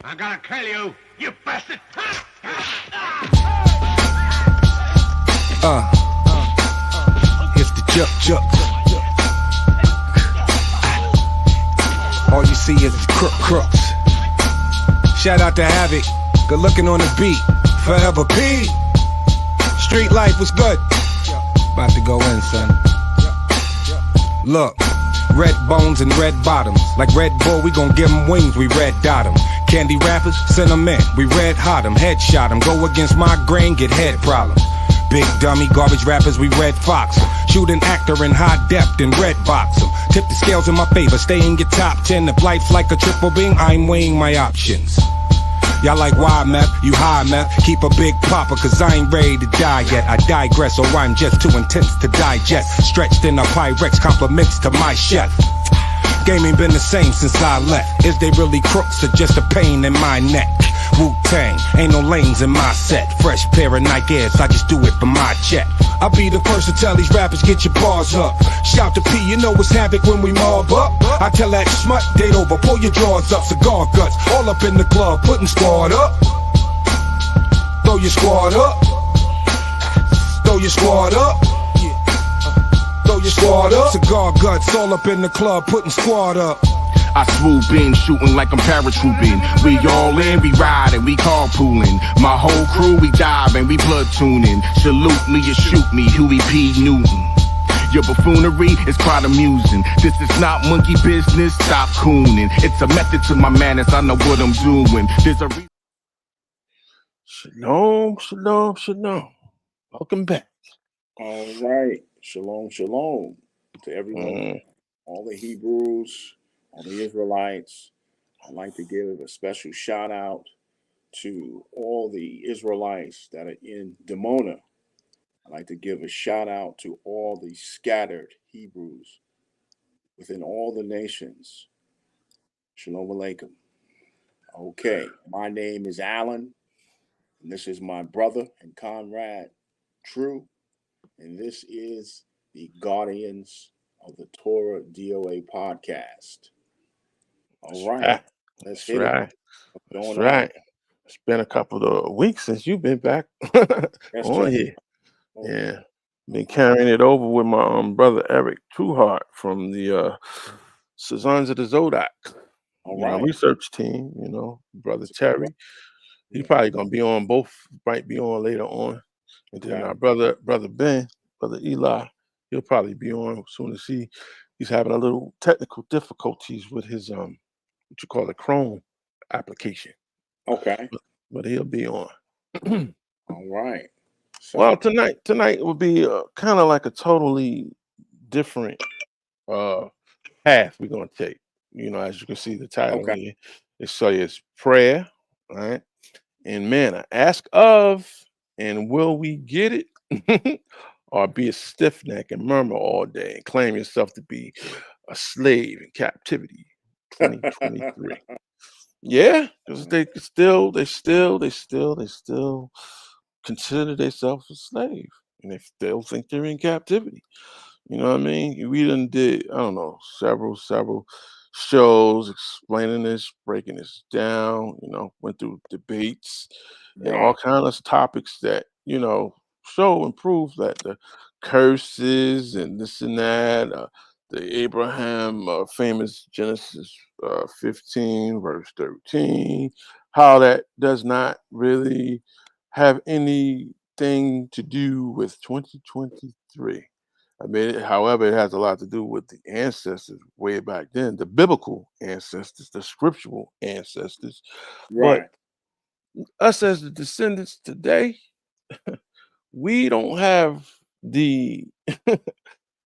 I'm gonna kill you, you bastard! Here's the juk. All you see is crooks. Shout out to Havoc, good looking on the beat. Forever P. Street life was good. About to go in, son. Look, red bones and red bottoms. Like Red Bull, we gon' give them wings, we red dot them. Candy rappers, send them in, we red hot them. Headshot them, go against my grain, get head problems. Big dummy, garbage rappers, we red fox 'em. Shoot an actor in high depth and red box 'em. Tip the scales in my favor, stay in your top 10. If life's like a triple beam, I'm weighing my options. Y'all like wide map, you high map. Keep a big popper, cause I ain't ready to die yet. I digress, or I'm just too intense to digest. Stretched in a Pyrex, compliments to my chef. Game ain't been the same since I left. Is they really crooks or just a pain in my neck? Wu-Tang, ain't no lanes in my set. Fresh pair of Nike Airs, I just do it for my check. I'll be the first to tell these rappers, get your bars up. Shout to P, you know it's havoc when we mob up. I tell that smut, date over, pull your drawers up. Cigar guts, all up in the club, putting squad up. Throw your squad up. Throw your squad up. Throw your squad up. Cigar guts, all up in the club, putting squad up. I swoop in, shooting like I'm paratrooping. We all in, we riding, we carpooling. My whole crew, we diving, we platooning. Salute me or shoot me, Huey P. Newton. Your buffoonery is quite amusing. This is not monkey business, stop cooning. It's a method to my madness, I know what I'm doing. There's a reason. Shalom. Welcome back. All right. Shalom to everyone, all the Hebrews, all the Israelites. I'd like to give a special shout out to all the Israelites that are in Dimona. I'd like to give a shout out to all the scattered Hebrews within all the nations. Shalom Aleichem. Okay, my name is Alan, and this is my brother and comrade, True, and this is the Guardians of the Torah DOA podcast. All right, let's hit it. That's right. It's been a couple of weeks since you've been back on here. Yeah, been carrying it over with my brother Eric Trueheart from the Sons of the Zodiac. Research team. Brother Terry. He's probably gonna be on both. Might be on later on, and then our brother Ben, brother Eli. He'll probably be on as soon as he's having a little technical difficulties with his what you call the Chrome application. Okay. But he'll be on. All right. So, well, tonight will be kind of like a totally different path we're gonna take. As you can see, the title here is prayer, right? And manna. Ask of, and will we get it? Or be a stiff neck and murmur all day and claim yourself to be a slave in captivity. 2023. Yeah, because they still consider themselves a slave, and they still think they're in captivity. You know what I mean? We done did, I don't know, several shows explaining this, breaking this down. Went through debates and all kinds of topics that show and prove that the curses and this and that. The Abraham famous Genesis 15 verse 13, how that does not really have anything to do with 2023. I mean, however, it has a lot to do with the ancestors way back then, the biblical ancestors, the scriptural ancestors. Right. But us as the descendants today, we don't have the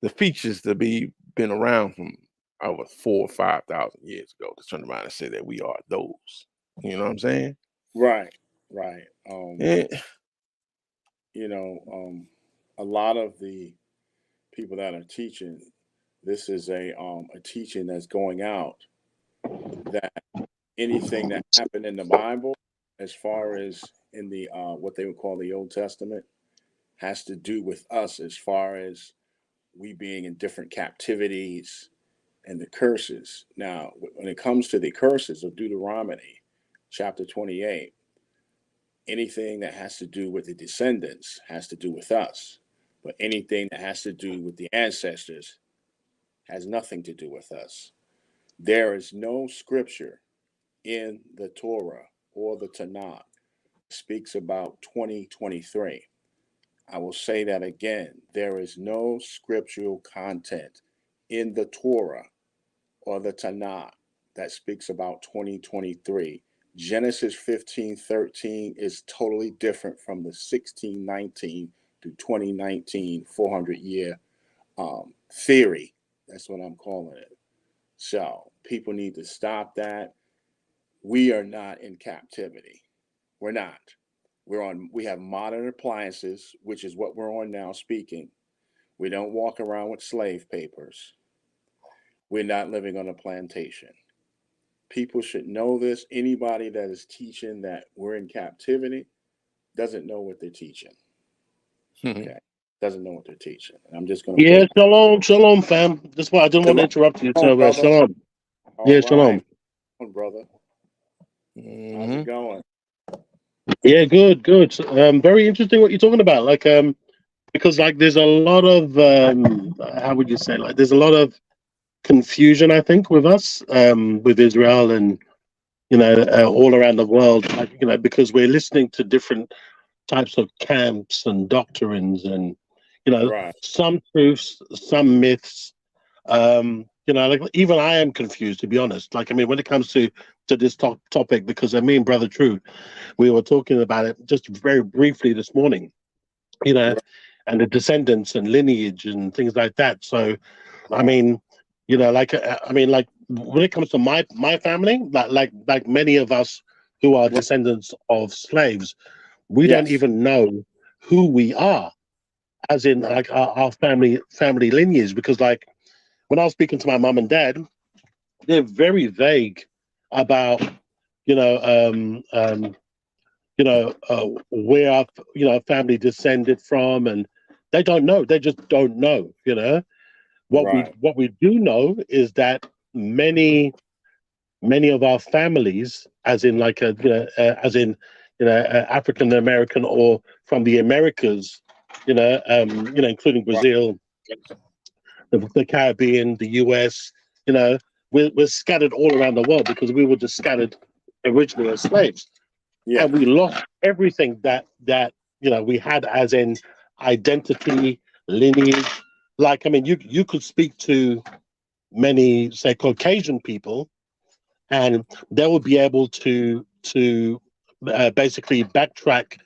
the features to be been around from over 4,000 or 5,000 years ago to turn around and say that we are those. You know what I'm saying? Right. Yeah. A lot of the people that are teaching, this is a teaching that's going out that anything that happened in the Bible, as far as in the what they would call the Old Testament, has to do with us as far as we being in different captivities and the curses. Now, when it comes to the curses of Deuteronomy, chapter 28. Anything that has to do with the descendants has to do with us, but anything that has to do with the ancestors has nothing to do with us. There is no scripture in the Torah or the Tanakh that speaks about 2023. I will say that again. There is no scriptural content in the Torah or the Tanakh that speaks about 2023. Genesis 15:13 is totally different from the 1619 to 2019 400-year theory. That's what I'm calling it. So people need to stop that. We are not in captivity. We're not. We have modern appliances, which is what we're on now speaking. We don't walk around with slave papers. We're not living on a plantation. People should know this. Anybody that is teaching that we're in captivity doesn't know what they're teaching. Okay. Doesn't know what they're teaching. And I'm just going to Yeah, put shalom, shalom, fam. That's why I didn't want to interrupt you. So, brother. shalom. All Yeah, right. shalom. Brother. How's it going? Yeah, good, good. Very interesting what you're talking about. Like, because like there's a lot of how would you say? Like, there's a lot of confusion, I think, with us, with Israel, and all around the world. Like, because we're listening to different types of camps and doctrines, and Right. some truths, some myths. Like even I am confused, to be honest. Like, I mean, when it comes to this topic, because me and Brother True, we were talking about it just very briefly this morning, Right. and the descendants and lineage and things like that. So, I Right. mean, like when it comes to my family, like many of us who are descendants of slaves, we don't Yes. even know who we are, as in Right. like our family lineage, because like when I was speaking to my mum and dad, they're very vague about you know where our family descended from, and they don't know. They just don't know. Right. What we do know is that many of our families, as in like African American or from the Americas, including Right. Brazil, the Caribbean, the US, you know, we're scattered all around the world because we were just scattered originally as slaves, Yeah. and we lost everything that we had as in identity, lineage. Like, I mean, you could speak to many, say, Caucasian people, and they will be able to basically backtrack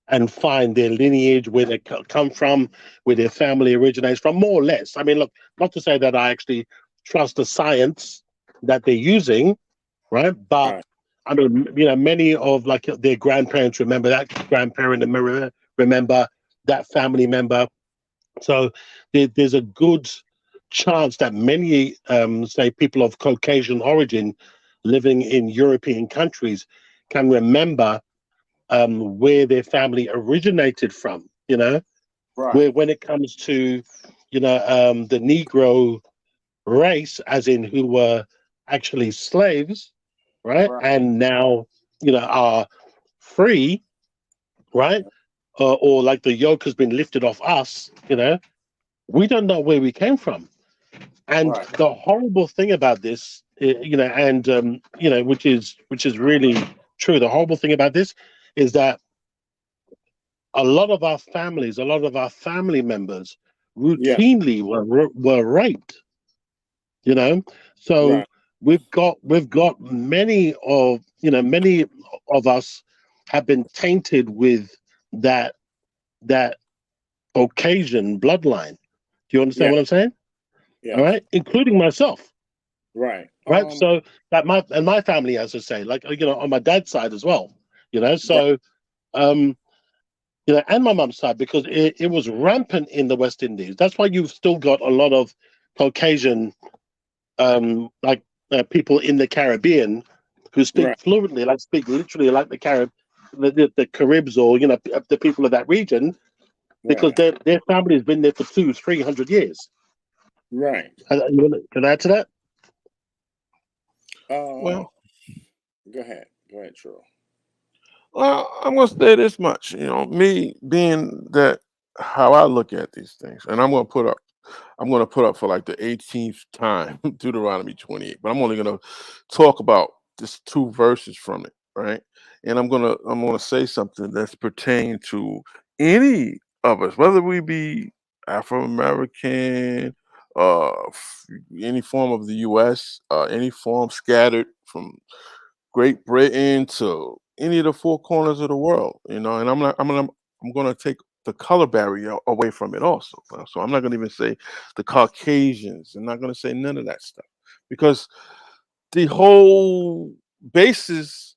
and find their lineage, where they come from, where their family originates from, more or less. I mean, look, not to say that I actually trust the science that they're using, right? But Right. I mean, many of like their grandparents remember that grandparent, and remember that family member. So there's a good chance that many, say, people of Caucasian origin living in European countries can remember where their family originated from. Right. Where when it comes to the Negro race, as in who were actually slaves, right, Right. and now are free, right, or like the yoke has been lifted off us. We don't know where we came from. And Right. the horrible thing about this, and which is really true. The horrible thing about this is that a lot of our families, a lot of our family members, Yeah. routinely were raped. So Right. we've got many of us have been tainted with that Caucasian bloodline. Do you understand Yeah. what I'm saying? All Yes. right, including myself. Right. Right. So that my family, as I say, like on my dad's side as well. Right. So um, and my mum's side, because it was rampant in the West Indies. That's why you've still got a lot of Caucasian, like people in the Caribbean who speak Right. fluently, like speak literally like the Caribs, or the people of that region, because Right. their family has been there for 200-300 years. Right. Can I add to that? Uh, Well, go ahead. Go ahead, True. Well, I'm gonna say this much. Me being that how I look at these things, and I'm gonna put up for like the 18th time Deuteronomy 28, but I'm only gonna talk about just two verses from it, right? And I'm gonna say something that's pertaining to any of us, whether we be Afro American, any form of the U.S., any form scattered from Great Britain to any of the four corners of the world, and I'm gonna take the color barrier away from it also. So I'm not gonna even say the Caucasians. I'm not gonna say none of that stuff because the whole basis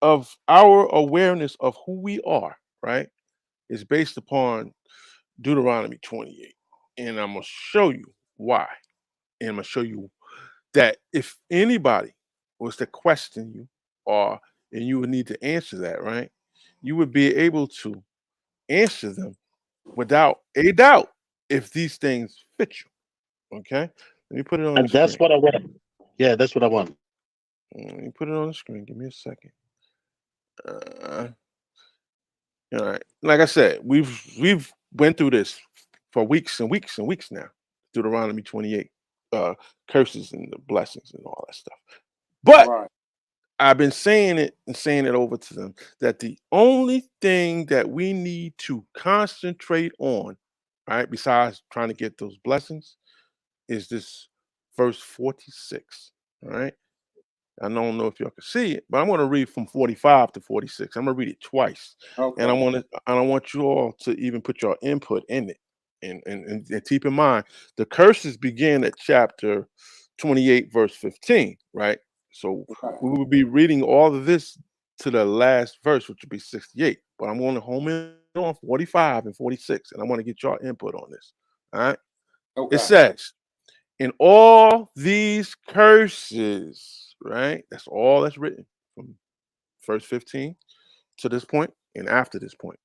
of our awareness of who we are, right, is based upon Deuteronomy 28, and I'm gonna show you why, and I'm gonna show you that if anybody was to question you or and you would need to answer that, right? You would be able to answer them without a doubt if these things fit you. Okay? Let me put it on the And that's screen. what I want. Yeah, that's what I want. Let me put it on the screen. Give me a second. Uh, all right. Like I said, we've went through this for weeks and weeks and weeks now. Deuteronomy 28, curses and the blessings and all that stuff. But Right. I've been saying it and saying it over to them that the only thing that we need to concentrate on, right, besides trying to get those blessings, is this verse 46. All right. I don't know if y'all can see it, but I'm going to read from 45 to 46. I'm going to read it twice, and Okay. I want you all to even put your input in it, and keep in mind the curses begin at chapter 28, verse 15, right? So Right. we will be reading all of this to the last verse, which would be 68. But I'm going to home in on 45 and 46, and I want to get your input on this. All right. It Okay. says, in all these curses, right? That's all that's written from verse 15 to this point and after this point.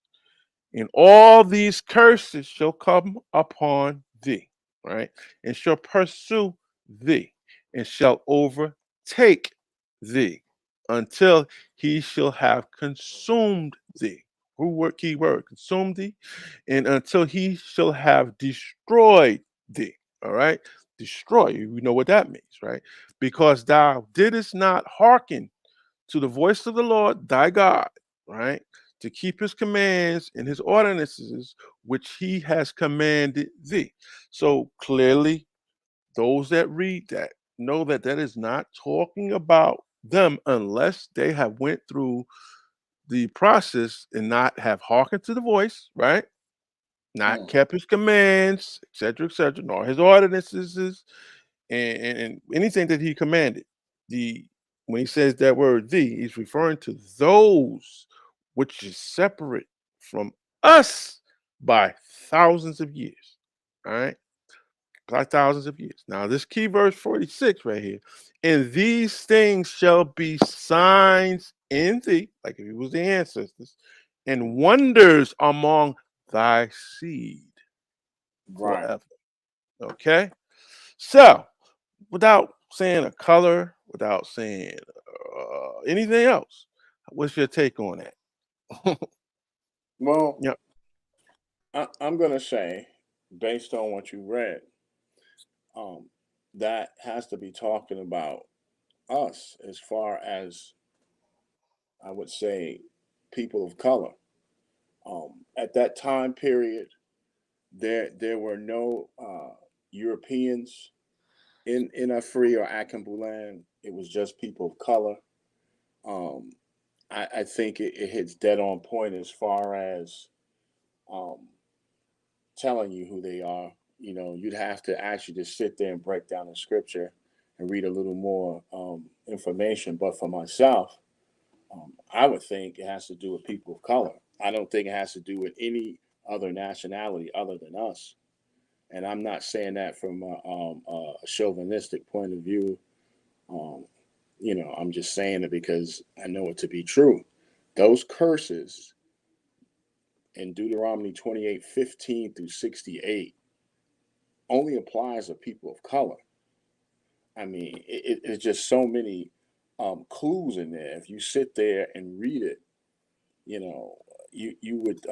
And all these curses shall come upon thee, right? And shall pursue thee and shall overtake thee until he shall have consumed thee. Key word, consumed thee, and until he shall have destroyed thee. All right, destroy you. We know what that means, right? Because thou didst not hearken to the voice of the Lord thy God, right? To keep his commands and his ordinances, which he has commanded thee. So clearly, those that read that know that that is not talking about them unless they have went through the process and not have hearkened to the voice, right? Not Mm. kept his commands, etc., nor his ordinances, and anything that he commanded. The When he says that word "thee," he's referring to those which is separate from us by thousands of years. All right, by thousands of years. Now, this key verse 46 right here, and these things shall be signs in thee, like if it was the ancestors, and wonders among thy seed Right. forever. Okay, so without saying a color, without saying anything else, what's your take on that? Well, Yep. I'm gonna say, based on what you read, um, that has to be talking about us as far as I would say people of color. At that time period, there were no Europeans in a free or Akambu land. It was just people of color. Um, I think it hits dead on point as far as um, telling you who they are. You know, you'd have to actually just sit there and break down the scripture and read a little more information. But for myself, I would think it has to do with people of color. I don't think it has to do with any other nationality other than us. And I'm not saying that from a chauvinistic point of view. Um, I'm just saying it because I know it to be true. Those curses in Deuteronomy 28:15 through 68 only applies to people of color. I mean, it's just so many clues in there. If you sit there and read it, you would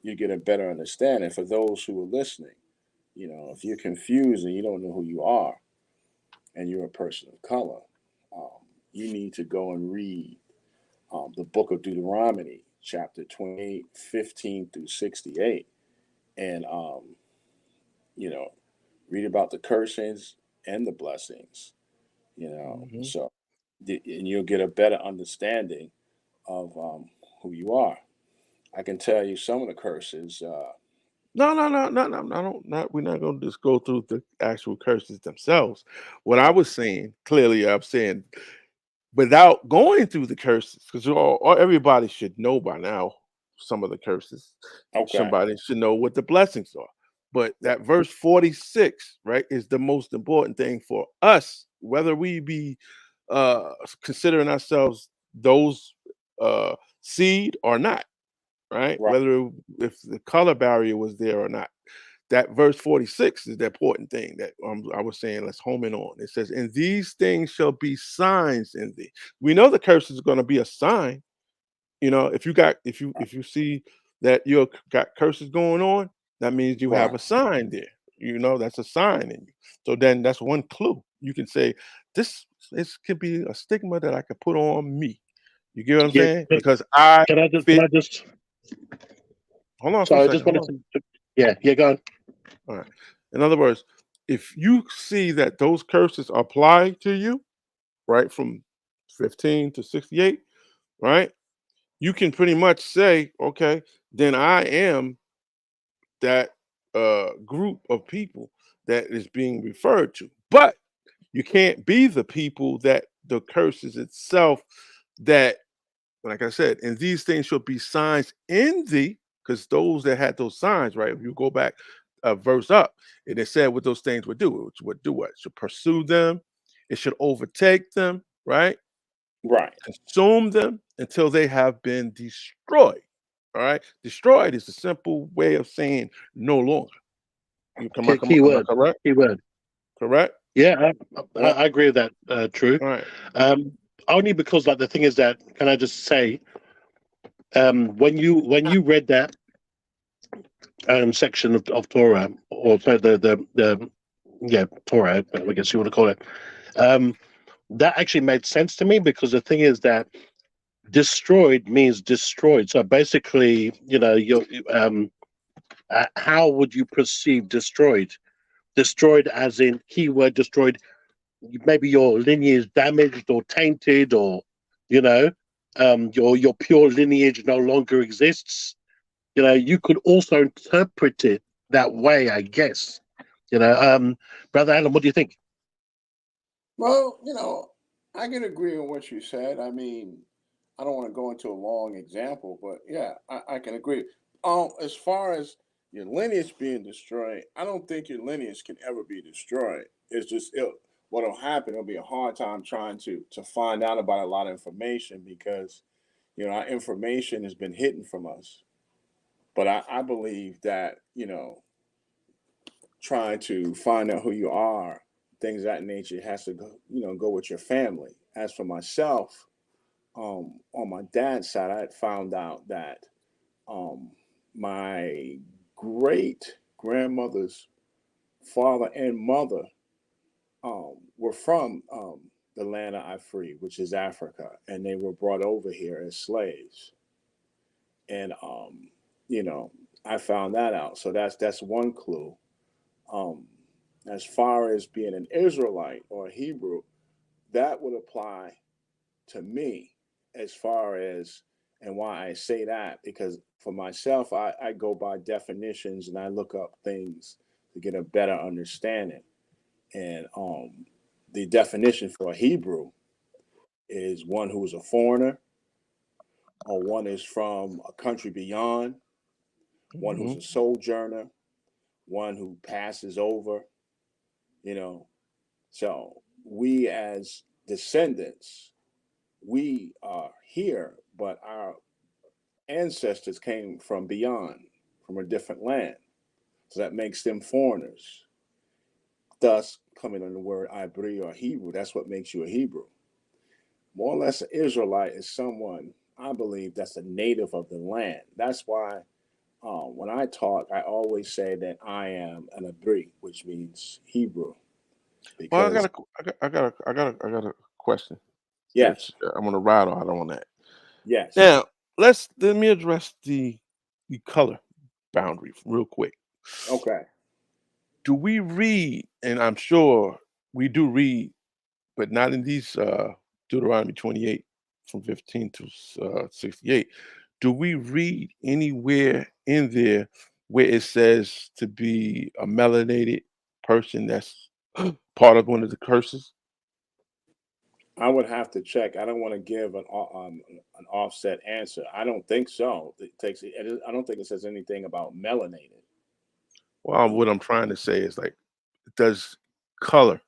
you get a better understanding. For those who are listening, if you're confused and you don't know who you are, and you're a person of color, um, you need to go and read the book of Deuteronomy, chapter 28, 15 through 68, and you know, read about the cursings and the blessings. Mhm. So and you'll get a better understanding of who you are. I can tell you some of the curses. No, no, no, no, no, no, don't not we're not gonna just go through the actual curses themselves. What I Oh, was saying, clearly I'm saying without going through the curses, because everybody should know by now some of the curses. okay, Somebody should know what the blessings are. But right, that verse 46, right, is the most important thing for us, whether we be considering ourselves those seed or not, right? right, Whether if the color barrier was there or not. That verse 46 is the important thing that I was saying. Let's home in on. It says, "And these things shall be signs in thee." We know the curse is going to be a sign. If you got right, if you see that you got curses going on, that means you have right, a sign there. That's a sign in you. So then that's one clue. You can say this could be a stigma that I could put on me. You get what I'm Yeah, saying? Because I can fit. I just Hold on for a sorry, I second. just Hold wanted on. to yeah, go on. All right. In other words, if you see that those curses apply to you, right, from 15 to 68, right, you can pretty much say, okay, then I am that group of people that is being referred to. But you can't be the people that the curses itself that, like I said, and these things shall be signs in thee, because those that had those signs, right? If you go back a verse up, and it said what those things would do. Which would do what? It should pursue them, it should overtake them, right? right. Consume them until they have been destroyed. All right. Destroyed is a simple way of saying no longer. Key Am I word, correct? key word. Correct? Yeah, I, Yep. I agree with that. True. All right. Um, Only because, like, the thing is that, can I just say, when you read that section of Torah, or sorry, the yeah, Torah, I guess you want to call it, um, that actually made sense to me, because the thing is that destroyed means destroyed. So basically, how would you perceive destroyed? Destroyed as in keyword destroyed, maybe your lineage damaged or tainted, or you know your pure lineage no longer exists. You could also interpret it that way, I guess. Brother Alan, what do you think? Well, I can agree with what you said. I mean, I don't want to go into a long example, but yeah, I can agree. As far as your lineage being destroyed, I don't think your lineage can ever be destroyed. It's just what'll happen. It'll be a hard time trying to find out about a lot of information because our information has been hidden from us. But I believe that trying to find out who you are, things of that nature has to go with your family. As for myself, on my dad's side, I had found out that um, my great grandmother's father and mother were from the land I free, which is Africa, and they were brought over here as slaves. And you know, I found that out. So that's one clue. Um, as far as being an Israelite or a Hebrew, that would apply to me as far as, and why I say that, because for myself, I go by definitions and I look up things to get a better understanding. And the definition for a Hebrew is one who is a foreigner, or one is from a country beyond, one who's Mhm. a sojourner, one who passes over, you know. So we as descendants, we are here, but our ancestors came from beyond, from a different land. So that makes them foreigners. Thus, coming on the word Ibri or Hebrew, that's what makes you a Hebrew. more or less an Israelite is someone, I believe, that's a native of the land. That's why when I talk, I always say that I am an Abri, which means Hebrew, Well, because I got a question, yes, which I'm gonna ride on that. yes, Now, let me address the color boundary real quick. okay. Do we read, and I'm sure we do read, but not in these Deuteronomy 28 from 15 to 68. Do we read anywhere in there where it says to be a melanated person that's part of one of the curses? I would have to check. I don't want to give an offset answer. I don't think so. I don't think it says anything about melanated. Well, Um, what I'm trying to say is like, does color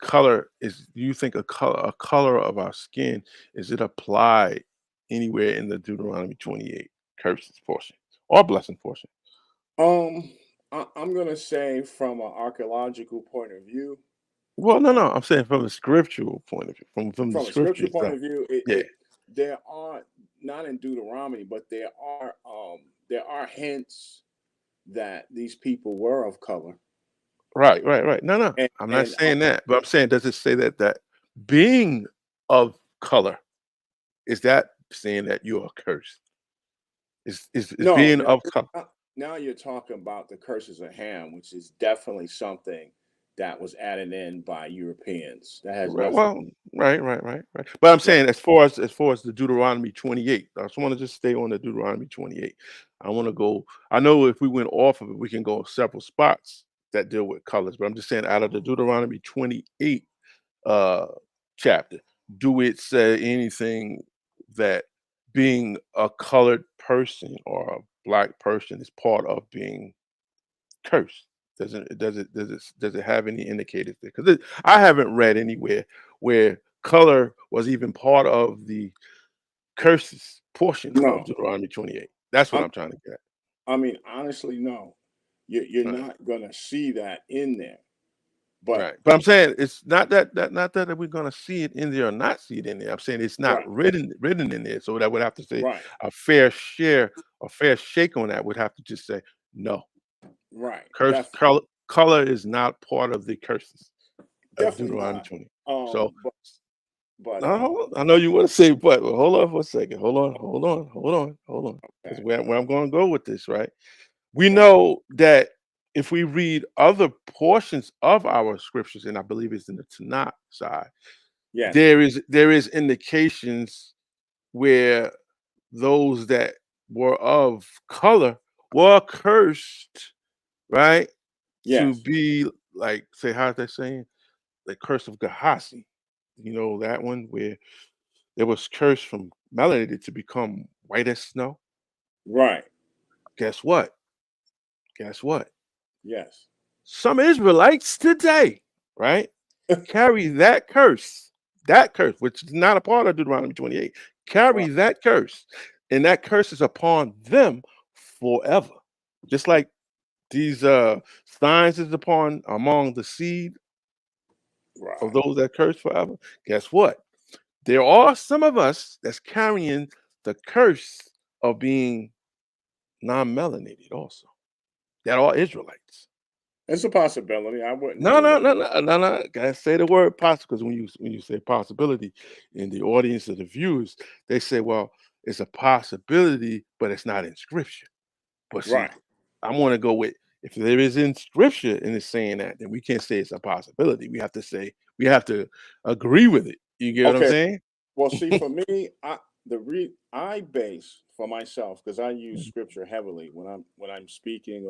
color is do you think a color of our skin is it applied anywhere in the Deuteronomy 28 curses portion or blessing portion? um, I'm gonna say from an archaeological point of view, Well, no, uh, no, I'm saying from a scriptural point of view, from the from a scripture scripture point itself. of view, Yeah, there are not in Deuteronomy, but there are hints that these people were of color, right, right, right. No, no, and I'm not and saying that, but I'm saying does it say that being of color is that saying that you are cursed? Is no, being of color? now you're talking about the curses of Ham, which is definitely something that was added in by Europeans. That has Right, nothing. well, right, right, right, right. But I'm Right, saying as far as the Deuteronomy 28, I just want to just stay on the Deuteronomy 28. I want to go. I know if we went off of it, we can go several spots that deal with colors. But I'm just saying, out of the Deuteronomy 28 uh chapter, do it say anything that being a colored person or a black person is part of being cursed? Does it have any indicators there? Because I haven't read anywhere where color was even part of the curses portion of no, Deuteronomy 28. That's what I'm, I'm trying to get. I mean honestly, no, you're Right. not gonna see that in there. But Right. But I'm saying it's not that we're gonna see it in there or not see it in there. I'm saying it's not right, written in there. So that would have to say right, a fair share, a fair shake on that would have to just say no. right, Curse color is not part of the curses of definitely Deuteronomy not. 20. So But now, hold on. I know you want to say, but hold on for a second. Hold on. Because okay, where I'm going to go with this, right? We okay, know that if we read other portions of our scriptures, and I believe it's in the Tanakh side, yes, there is indications where those that were of color were cursed, right? To yes, be like, say, how's that saying? The curse of Gehazi. You know that one where it was cursed from melanated to become white as snow. right, Guess what? Guess what? yes, Some Israelites today, right, carry that curse, which is not a part of Deuteronomy 28, carry right, that curse, and that curse is upon them forever. Just like these signs is upon among the seed of right. those that curse forever. Guess what? There are some of us that's carrying the curse of being non-melanated also. That are Israelites. It's a possibility. I wouldn't No, rule no, that. no, no, no, no. Gotta say the word possible because when you say possibility in the audience of the viewers, they say, well, it's a possibility, but it's not in scripture. But see, Right. I want to go with if there is in scripture and it's saying that, then we can't say it's a possibility. We have to say we have to agree with it. You get what I'm Okay. saying? Well, see, for me, I base for myself because I use Mhm, scripture heavily when I'm speaking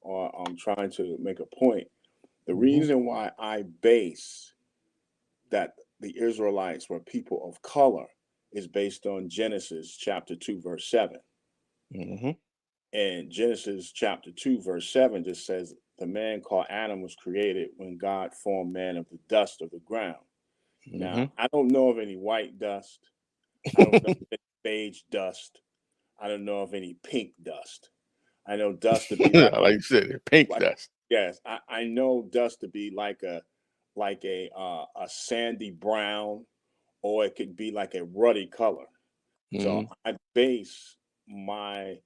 or I'm trying to make a point. The mhm, reason why I base that the Israelites were people of color is based on Genesis chapter 2 verse 7. mhm, And Genesis chapter 2 verse 7 just says the man called Adam was created when God formed man of the dust of the ground. Now, mhm. I don't know of any white dust. I don't know of any beige dust. I don't know of any pink dust. I know dust to be Like you said, pink like dust. yes, I know dust to be like a sandy brown or it could be like a ruddy color. So Mhm. I base my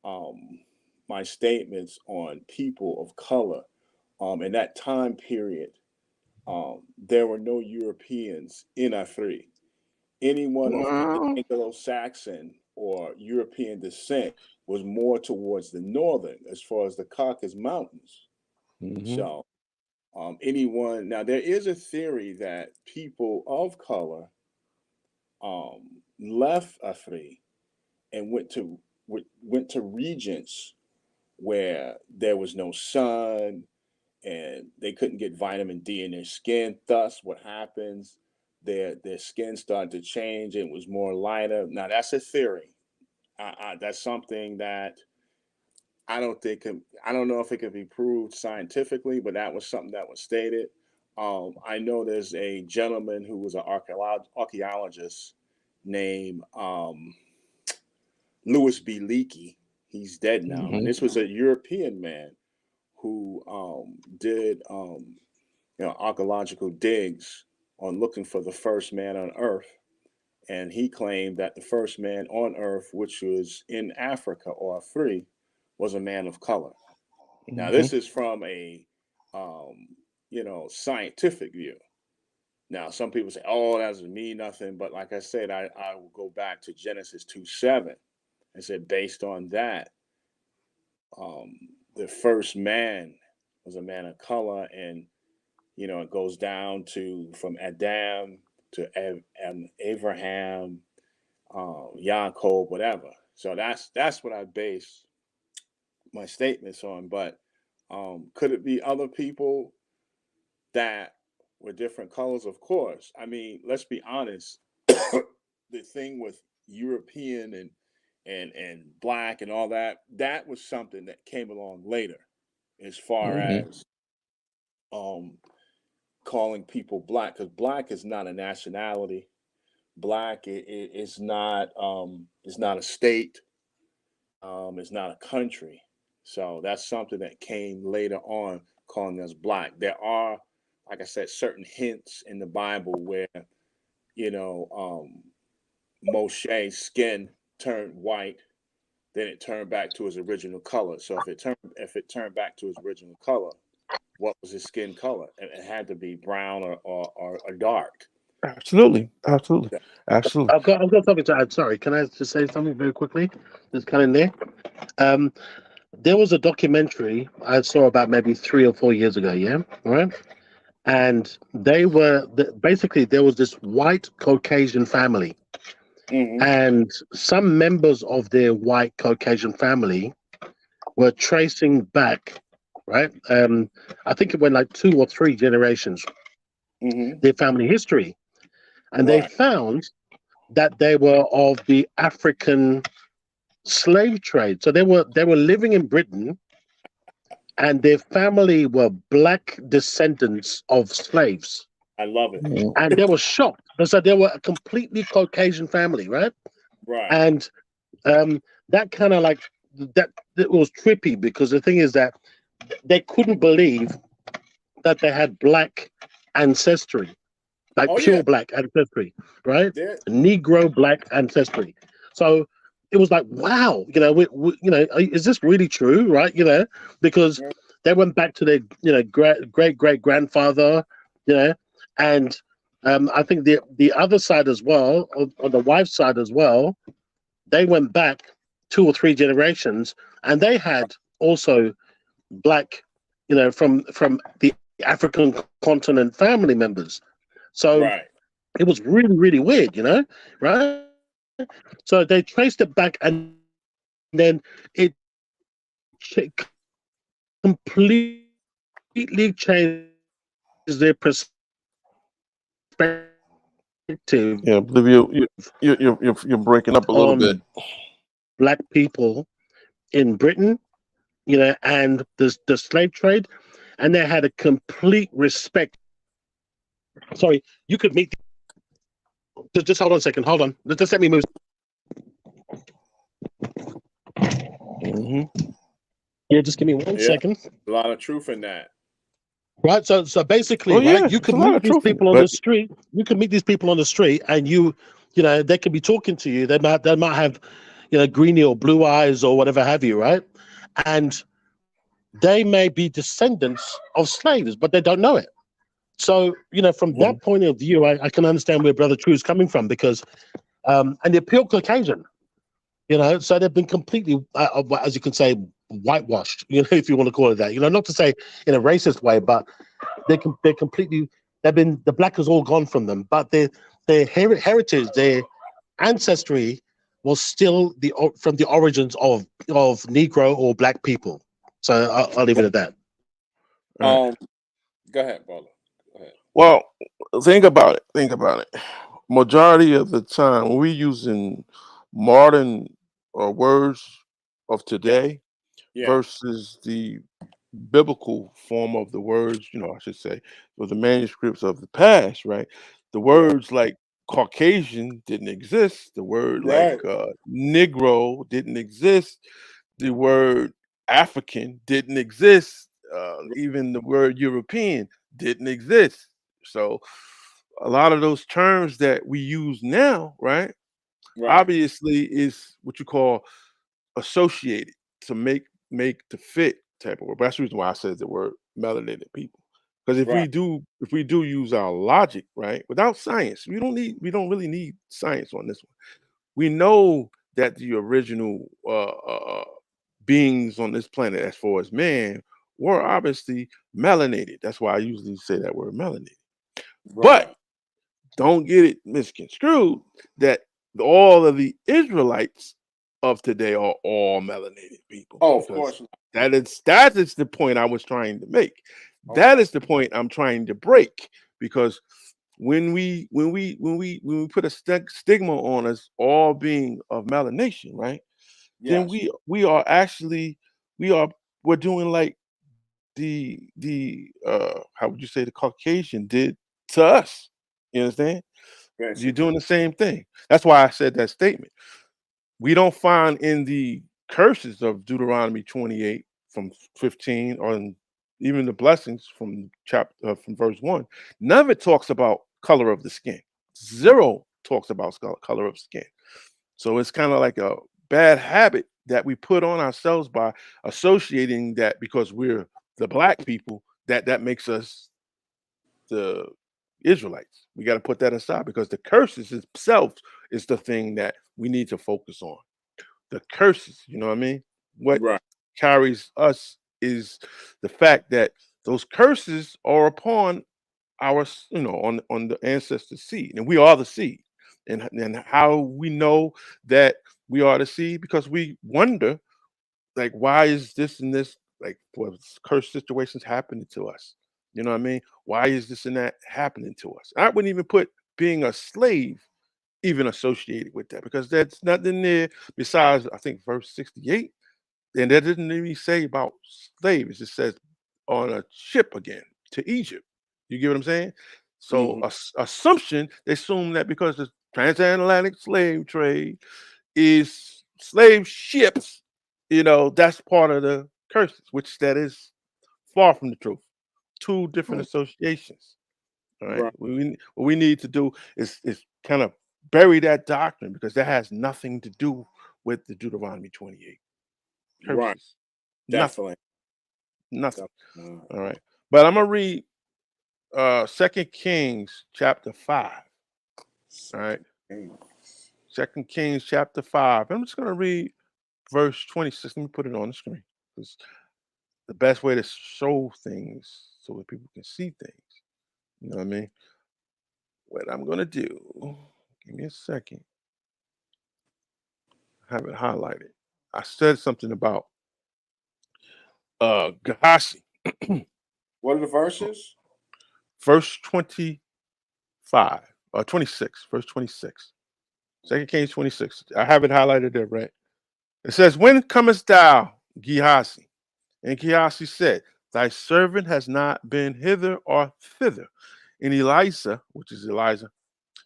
um, my statements on people of color. In that time period, there were no Europeans in Afri. Anyone of Well, Anglo-Saxon or European descent was more towards the northern, as far as the Caucasus Mountains. mhm. So, anyone now, there is a theory that people of color left Afri and went to regions where there was no sun and they couldn't get vitamin D in their skin. Thus, what happens? Their skin started to change and was more lighter. Now, that's a theory. That's something that I don't know if it can be proved scientifically, but that was something that was stated. I know there's a gentleman who was an archaeologist named Louis B. Leakey. He's dead now, and Mhm. this was a European man who did archaeological digs on looking for the first man on Earth, and he claimed that the first man on Earth, which was in Africa or Afri, was a man of color. Now, Mhm. this is from a scientific view. Now, some people say, "Oh, that doesn't mean nothing," but like I said, I will go back to Genesis 2:7 and said, based on that, um, the first man was a man of color, and it goes down to from Adam to Abraham, Yaakov, whatever. So that's what I base my statements on. But could it be other people that were different colors? Of course. I mean, let's be honest. The thing with European and black and all that, that was something that came along later, as far Mhm. as um calling people black, because black is not a nationality. Black is not a state. It's not a country. So that's something that came later on, calling us black. There are, like I said, certain hints in the Bible where you know Moshe's skin turned white, then it turned back to his original color. So if it turned back to his original color, what was his skin color? It had to be brown or dark. Absolutely. Absolutely. Absolutely. I've got something to add. Sorry, can I just say something very quickly? That's kind of there. Um, there was a documentary I saw about maybe 3 or 4 years ago. Yeah, all right. And basically there was this white Caucasian family, Mm-hmm. and some members of their white Caucasian family were tracing back, right? I think it went like 2 or 3 generations, Mm-hmm. their family history, and they Right. found that they were of the African slave trade. So they were living in Britain, and their family were black descendants of slaves, I love it. Mhm. and they were shocked. So they were a completely Caucasian family, right? Right. And um, that kind of like that it was trippy because the thing is that they couldn't believe that they had black ancestry, like Oh pure yeah. black ancestry, right? There. Negro black ancestry. So it was like, wow, is this really true, right? Because Yeah. they went back to their, great great grandfather, you know, and I think the other side as well, on the wife's side as well, they went back 2 or 3 generations, and they had also black, from the African continent family members. So Right. it was really, really weird, right? So they traced it back, and then it completely changed their perspective Yeah, I believe you're breaking up a little bit. on black people in Britain, and the slave trade, and they had a complete respect. Sorry, you could meet. Just hold on a second. Hold on. Just let me move. Mhm. Yeah, just give me one Yeah. second. A lot of truth in that. Right. So basically, Oh right, yeah, you it's a could lot meet of these truth in it. people on the But street. You could meet these people on the street, and you know, they could be talking to you. They might have, greeny or blue eyes or whatever have you, right? And they may be descendants of slaves, but they don't know it. So, from Mhm. that point of view, I can understand where Brother True is coming from because, and they're pure Caucasian, so they've been completely, as you can say, whitewashed, if you want to call it that, not to say in a racist way, but they're completely, the black has all gone from them, but their heritage, their ancestry was still from the origins of Negro or black people. So I'll leave it at that. all right. Um, go ahead, brother. Go ahead. Well, think about it. Think about it. Majority of the time, when we using modern words of Yeah, today yeah, versus the biblical form of the words, I should say, or the manuscripts of the past, right? The yeah. words like Caucasian didn't exist. The word like Right, Negro didn't exist. The word African didn't exist. Even the word European didn't exist. So a lot of those terms that we use now, right, right, obviously is what you call associated to make to fit type of word. But that's the reason why I said the word melanated people. Because right, if we do use our logic, right, without science, we don't really need science on this one. We know that the original beings on this planet, as far as man, were obviously melanated. That's why I usually say that word melanated. But right. don't get it misconstrued that all of the Israelites of today are all melanated people, Oh, of because course not. that is the point I was trying to make. That Okay. is the point I'm trying to break, because when we put a stigma on us all being of melanation, right? Then Yes. we are actually we are we're doing like the how would you say the Caucasian did to us. You understand? You're Basically. doing the same thing. That's why I said that statement. We don't find in the curses of Deuteronomy 28 from 15, or even the blessings from from verse 1. None of it talks about color of the skin. Zero talks about color of skin. So it's kind of like a bad habit that we put on ourselves by associating that because we're the black people, that makes us the Israelites. We got to put that aside, because the curses itself is the thing that we need to focus on. The curses, you know what I mean? What Right, carries us is the fact that those curses are upon on the ancestor seed, and we are the seed. And how we know that we are the seed, because we wonder, like, why is this and this, like, what cursed situations happening to us? You know what I mean? Why is this and that happening to us? I wouldn't even put being a slave even associated with that, because that's nothing there besides, I think, verse 68. And that didn't even say about slaves. It says on a ship again to Egypt. You get what I'm saying? So hmm, assumption, they assume that because the transatlantic slave trade is slave ships, that's part of the curses, which that is far from the truth. Two different associations. All right. right, What we need to do is kind of bury that doctrine, because that has nothing to do with the Deuteronomy 28 right. curses. Nothing. Definitely. Nothing. Definitely. All right. But I'm gonna read Second Kings chapter 5. All right. Second Kings. Second Kings chapter 5. I'm just gonna read verse 26. Let me put it on the screen. Because the best way to show things so that people can see things. You know what I mean? What I'm gonna do, give me a second. I have it highlighted. I said something about Gehazi, What are the verses? verse 25 or 26, verse 26. Second Kings 26. I have it highlighted there, right? It says, when comest thou, Gehazi? And Gehazi said, thy servant has not been hither or thither. And Elisha, which is Elijah,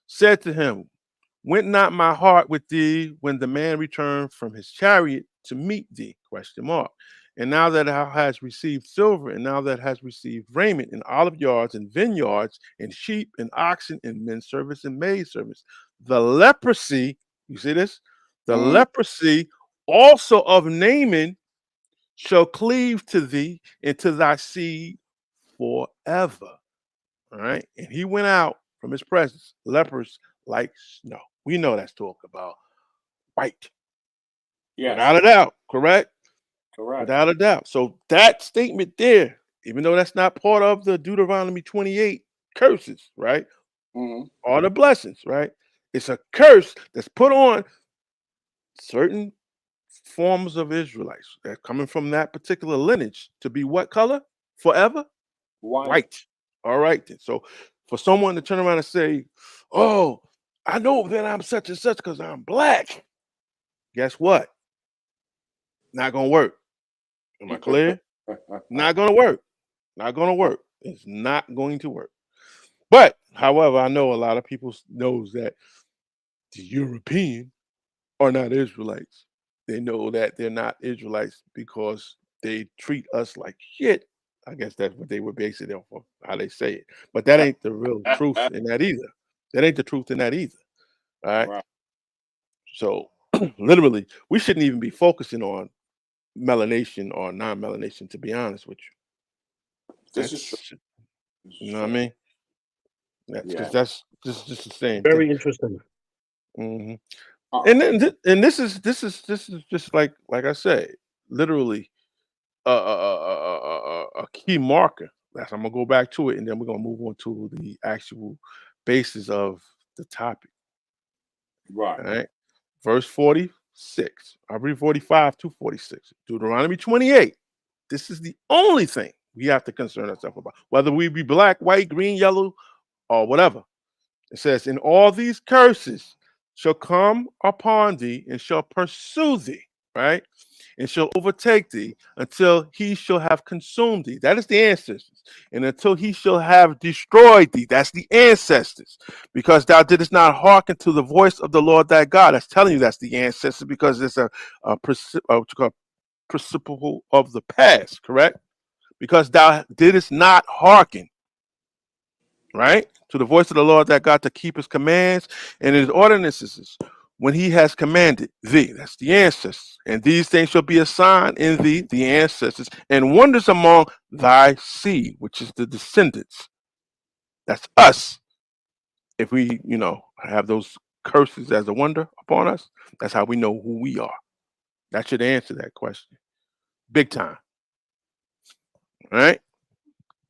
said to him, went not my heart with thee when the man returned from his chariot to meet thee? Question mark. And now that thou hast received silver, and now that hast received raiment, and olive yards, and vineyards, and sheep, and oxen, and men servants, and maid servants, the leprosy, you see this? The Mhm. leprosy also of Naaman shall cleave to thee and to thy seed forever. All right. And he went out from his presence, lepers like snow. We know that's talk about white, Yes, without a doubt, correct? correct. Without a doubt. So that statement there, even though that's not part of the Deuteronomy 28 curses, right? Hmm. Or the blessings, right? It's a curse that's put on certain forms of Israelites that coming from that particular lineage to be what color? Forever? White. White. All right then. So for someone to turn around and say, "Oh, I know that I'm such and such because I'm black," guess what? Not gonna work. Am I clear? Not gonna work. Not gonna work. It's not going to work. But however, I know a lot of people knows that the European are not Israelites. They know that they're not Israelites because they treat us like shit. I guess that's what they were basing it off of how they say it. But that ain't the real truth in that either. That ain't the truth in that either. All right. Right. So literally, we shouldn't even be focusing on melanation or non-melanation, to be honest with you. This is true. That's This is you know what I true. mean? That's because Yeah. that's just the same thing. Very interesting. Hmm. Uh, And then and this is just like I said, literally a key marker. That's I'm gonna go back to it, and then we're gonna move on to the actual basis of the topic. right. All right, verse 46. I read 45 to 46. Deuteronomy 28. This is the only thing we have to concern ourselves about, whether we be black, white, green, yellow, or whatever. It says, "In all these curses shall come upon thee and shall pursue thee," right? "And shall overtake thee until he shall have consumed thee." That is the ancestors. "And until he shall have destroyed thee." That's the ancestors. "Because thou didst not hearken to the voice of the Lord thy God." That's telling you that's the ancestors because it's what you call principle of the past, correct? "Because thou didst not hearken," right? "To the voice of the Lord that God to keep his commands and his ordinances when he has commanded thee." That's the ancestors. "And these things shall be a sign in thee," the ancestors, "and wonders among thy seed," which is the descendants. That's us. If we, have those curses as a wonder upon us, that's how we know who we are. That should answer that question. Big time. All right.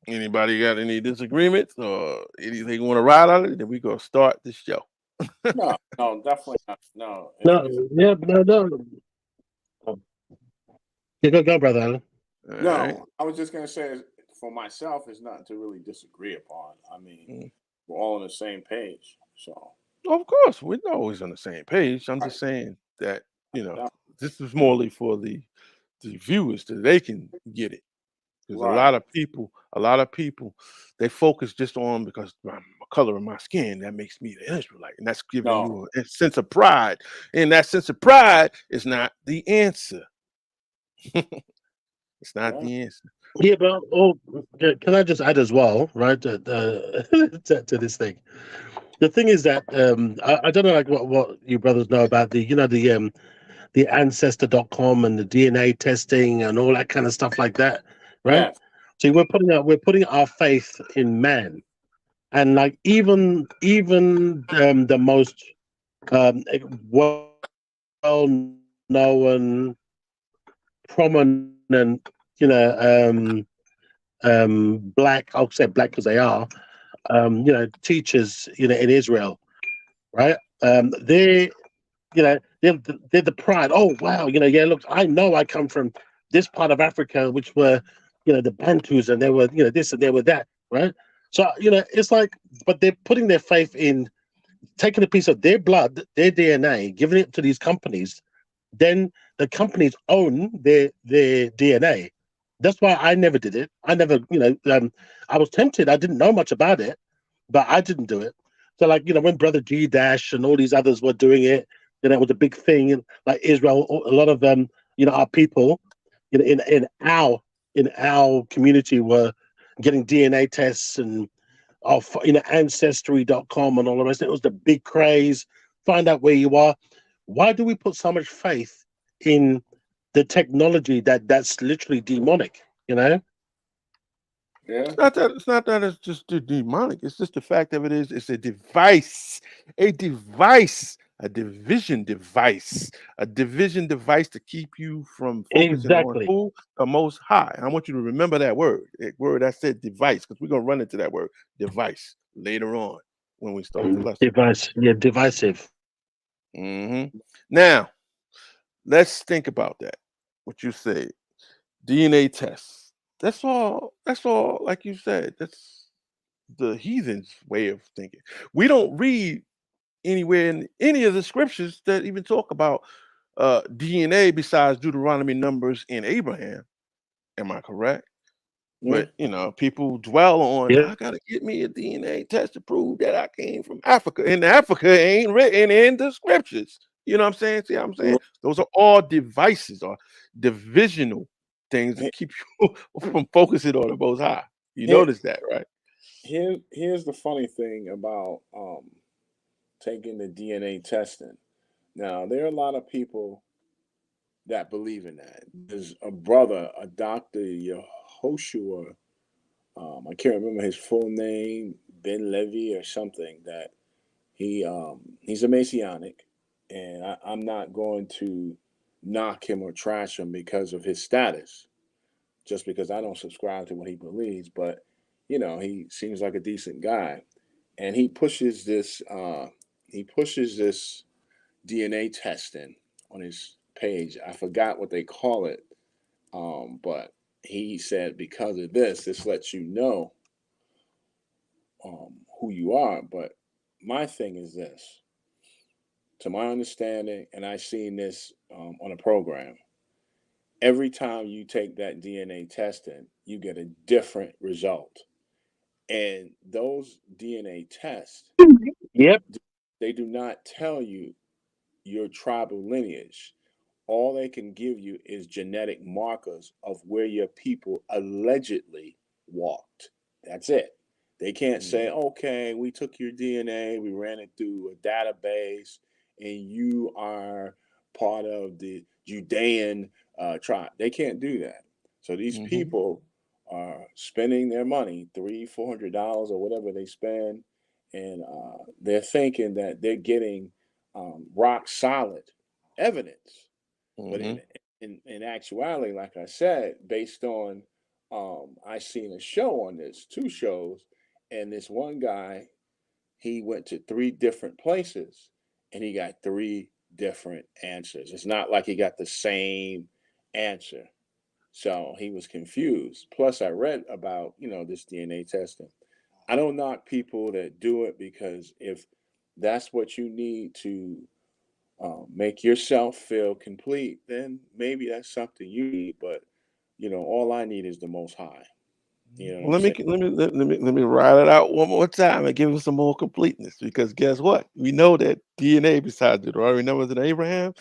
Anybody got any disagreements or anything you want to ride on it? Then we gonna start the show. No, no, definitely not. No, No, yeah, no. Yeah, go, brother Alan. All right. no. I was just gonna say, for myself, it's nothing to really disagree upon. I mean, Mm. we're all on the same page. So, Of course, we're always on the same page. I'm right, just saying that yeah, this is morely for the viewers that they can get it. Because right. a lot of people, they focus just on because my color of my skin that makes me the Israelite, and that's giving No, you a sense of pride. And that sense of pride is not the answer. It's not yeah, the answer. Yeah, but can I just add as well, right, to this thing? The thing is that I don't know like what you brothers know about the ancestor.com and the DNA testing and all that kind of stuff like that, right? yes, So we're putting our faith in man, and like even the most well known prominent, you know, black, I'll say black because they are, teachers, in Israel, right? They, they're the pride. Oh wow, yeah. Look, I know I come from this part of Africa, which were, the Bantus, and they were, this and they were that, right? So it's like, but they're putting their faith in taking a piece of their blood, their DNA, giving it to these companies. Then the companies own their DNA. That's why I never did it. I never, I was tempted. I didn't know much about it, but I didn't do it. So, like, when Brother G Dash and all these others were doing it, it was a big thing. And like Israel, a lot of our people, in our community were getting DNA tests and of ancestry.com and all the rest. It was the big craze. Find out where you are. Why do we put so much faith in the technology that's literally demonic? You know, Yeah. It's not that it's just demonic. It's just the fact of it is it's a device, a division device to keep you from focusing on exactly. who the most high. And I want you to remember that word I said device, because we're gonna run into that word device later on when we start the lesson. Device, yeah, divisive. hmm Now let's think about that. What you said, DNA tests. That's all. That's all. Like you said, that's the heathen's way of thinking. We don't read anywhere in any of the scriptures that even talk about DNA besides Deuteronomy, Numbers, and Abraham. Am I correct? Yeah. But people dwell on, Yeah, I gotta get me a DNA test to prove that I came from Africa. And Africa ain't written in the scriptures. You know what I'm saying? See what I'm saying? Those are all devices or divisional things to Here, keep you from focusing on the most high. You here, notice that, right? here's the funny thing about taking the DNA testing. Now, there are a lot of people that believe in that. There's a brother, a Dr. Yehoshua, I can't remember his full name, Ben Levy or something, that he's a Messianic, and I'm not going to knock him or trash him because of his status, just because I don't subscribe to what he believes, but he seems like a decent guy, and he pushes this DNA testing on his page. I forgot what they call it, but he said because of this lets you know who you are. But my thing is this, to my understanding, and I've seen this on a program. Every time you take that DNA testing, you get a different result, and those DNA tests, yep, they do not tell you your tribal lineage. All they can give you is genetic markers of where your people allegedly walked. That's it. They can't say, Mhm, okay, we took your DNA, we ran it through a database, and you are part of the Judean tribe. They can't do that. So these mhm, people are spending their money, $300, $400 or whatever they spend, and they're thinking that they're getting rock solid evidence. But in mhm, in actuality, like I said, based on I seen a show on this, two shows, and this one guy, he went to three different places and he got three different answers. It's not like he got the same answer. So he was confused. Plus I read about, this DNA testing. I don't knock people that do it, because if that's what you need to make yourself feel complete, then maybe that's something you need. But all I need is the Most High. You know what Well, I'm saying? let me ride it out one more time and give him some more completeness, because guess what? We know that DNA besides Deuteronomy, Numbers, and Abraham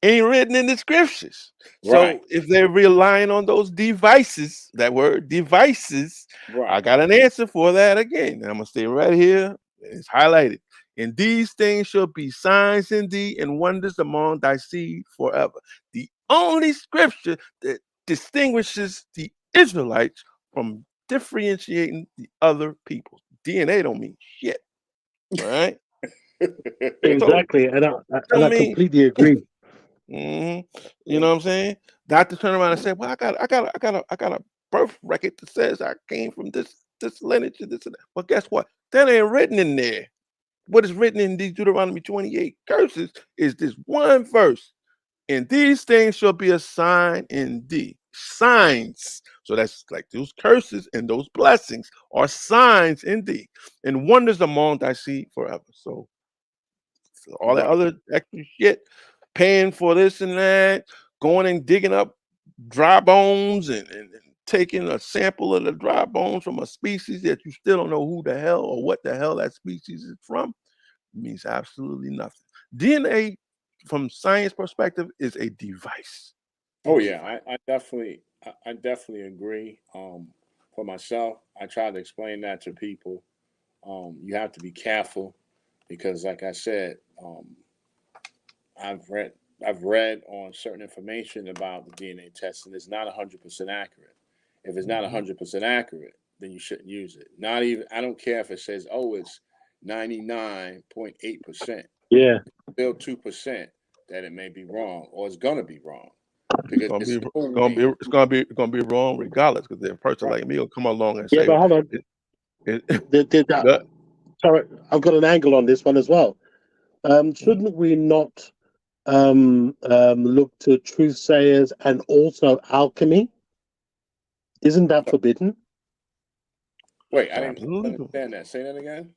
ain't written in the scriptures. Right, So if they're relying on those devices, that word devices, I right. got an answer for that again. And I'm gonna stay right here. It's highlighted. And these things shall be signs in thee and wonders among thy seed forever. The only scripture that distinguishes the Israelites from differentiating the other peoples. DNA don't mean shit. All right. So exactly, and don't I mean completely agree. hmm You Yeah. know what I'm saying? Not to turn around and say, "Well, I got a birth record that says I came from this lineage and this and that." Well, guess what? That ain't written in there. What is written in these Deuteronomy 28 curses is this one verse, and these things shall be a sign in thee. Signs. So that's like those curses and those blessings are signs in thee, and wonders among thy seed forever. So all that Right. other extra shit, paying for this and that, going and digging up dry bones and taking a sample of the dry bones from a species that you still don't know who the hell or what the hell that species is from means absolutely nothing. DNA, from science perspective, is a device. Oh yeah, I definitely agree. For myself, I try to explain that to people. You have to be careful because, like I said, I've read I've read on certain information about the DNA testing. It's not 100% accurate. If it's not Mhm. 100% accurate, then you shouldn't use it. Not even I don't care if it says, oh, it's 99.8%. Yeah, Still 2% that it may be wrong or it's gonna be wrong It's because gonna be there's no gonna way. be it's gonna be it's gonna be wrong regardless, because a person Right. like me will come along and yeah, say but hold on. it, Did that? that Sorry, I've got an angle on this one as well. Shouldn't we not look to truth sayers and also alchemy? Isn't that forbidden? Wait, I didn't absolutely. understand that. Say that again.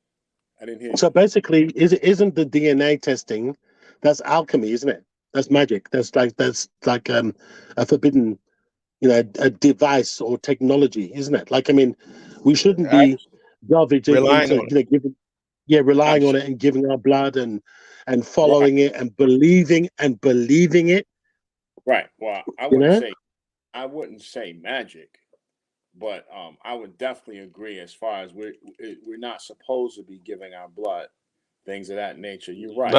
I didn't hear So you. basically, isn't the DNA testing that's alchemy, isn't it? That's magic. That's like a forbidden, a device or technology, isn't it? Like, I mean, we shouldn't I, be delving relying into, on giving, yeah, relying on Absolutely. it and giving our blood and Right. following it and believing it. Right. Well, You know, I wouldn't say magic, but I would definitely agree as far as we're not supposed to be giving our blood, things of that nature. You're right.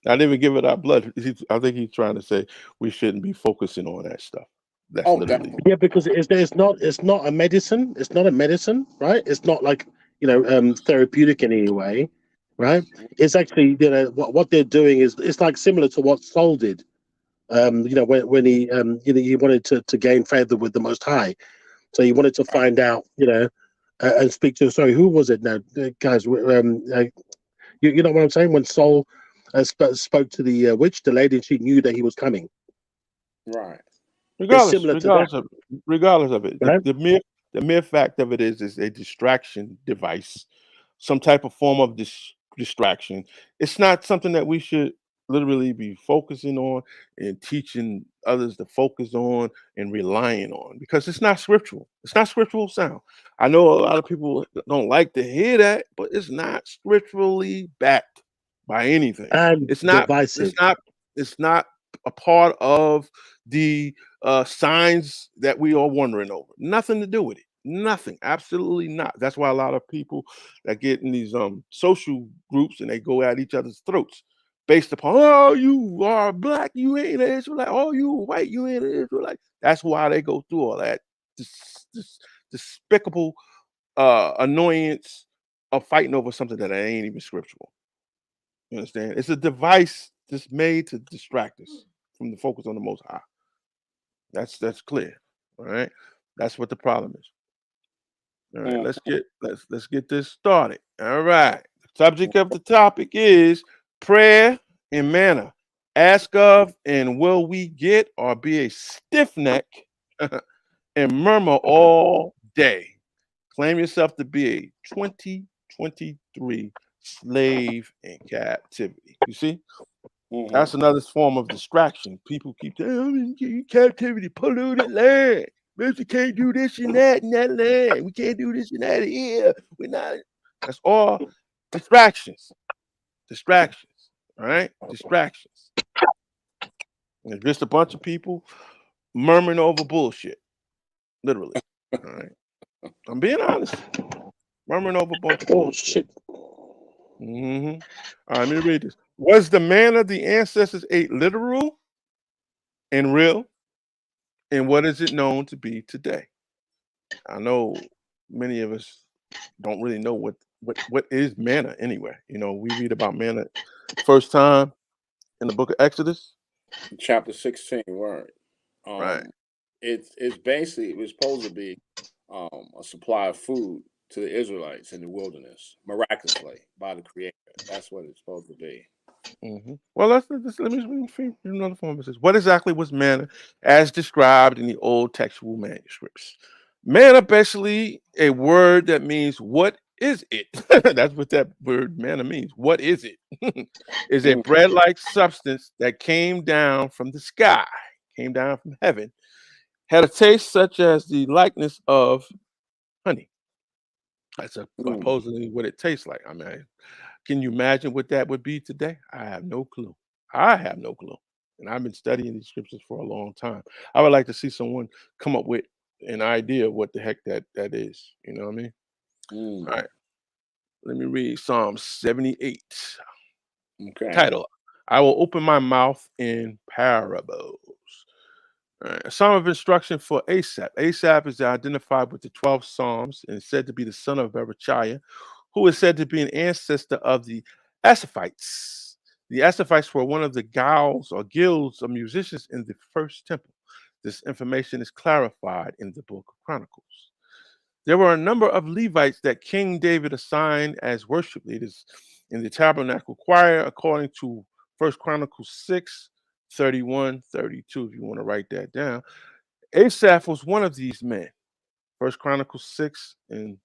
not even give it our blood. I think he's trying to say we shouldn't be focusing on that stuff. That's Oh, literally. definitely. yeah, because it's not a medicine. It's not a medicine, right? It's not like therapeutic in any way, right? It's actually what they're doing is it's like similar to what Saul did. When he he wanted to gain favor with the Most High, so he wanted to Right. find out and speak to. Sorry, who was it now, guys? You know what I'm saying? When Saul spoke to the witch, the lady, she knew that he was coming. Right. It's Regardless, similar to that, regardless of it, right? the mere fact of it is a distraction device, some type of form of distraction. It's not something that we should literally be focusing on and teaching others to focus on and relying on, because it's not scriptural. It's not scriptural sound. I know a lot of people don't like to hear that, but it's not scripturally backed by anything. And It's not. divisive. It's not. It's not a part of the signs that we are wondering over. Nothing to do with it. Nothing. Absolutely not. That's why a lot of people that get in these social groups and they go at each other's throats based upon, oh, you are black, you ain't an Israelite. Oh, you white, you ain't an Israelite. That's why they go through all that this despicable annoyance of fighting over something that ain't even scriptural. You understand? It's a device just made to distract us from the focus on the Most High. That's clear. All right. That's what the problem is. All right. Mm, Let's get this started. All right. The subject of the topic is prayer and manna. Ask of and will we get, or be a stiff neck and murmur all day. Claim yourself to be a 2023 slave in captivity. You see? hmm That's another form of distraction. People keep saying, "Oh, captivity, polluted land. Mister can't do this and that in that land. We can't do this and that here. We're not." That's all distractions. Distractions. All right? Distractions. It's just a bunch of people murmuring over bullshit. Literally. All right. I'm being honest. Murmuring over a bunch of Oh bullshit. shit! Mm-hmm. All right, let me read this. Was the manna the ancestors ate literal and real? And what is it known to be today? I know many of us don't really know what is manna anyway. You know, we read about manna first time in the book of Exodus, Chapter 16, word. right? Um, it's basically it was supposed to be a supply of food to the Israelites in the wilderness, miraculously by the Creator. That's what it's supposed to be. Well, let me read another form. It says, "What exactly was manna as described in the old textual manuscripts?" Manna, basically, a word that means "what is it?" That's what that word manna means. What is it? Is a Mm, bread-like substance that came down from the sky, came down from heaven, had a taste such as the likeness of honey. That's mm. supposedly what it tastes like. I mean, can you imagine what that would be today? I have no clue. I have no clue. And I've been studying these scriptures for a long time. I would like to see someone come up with an idea of what the heck that is. You know what I mean? Mm. All right. Let me read Psalm 78. Okay. Title: I will open my mouth in parables. All right. A psalm of instruction for Asaph. Asaph is identified with the 12 Psalms and is said to be the son of Berechiah, who is said to be an ancestor of the Asaphites. The Asaphites were one of the guilds or guilds of musicians in the first temple. This information is clarified in the book of Chronicles. There were a number of Levites that King David assigned as worship leaders in the tabernacle choir, according to First Chronicles 6, 31, 32. If you want to write that down. Asaph was one of these men. First Chronicles 6 and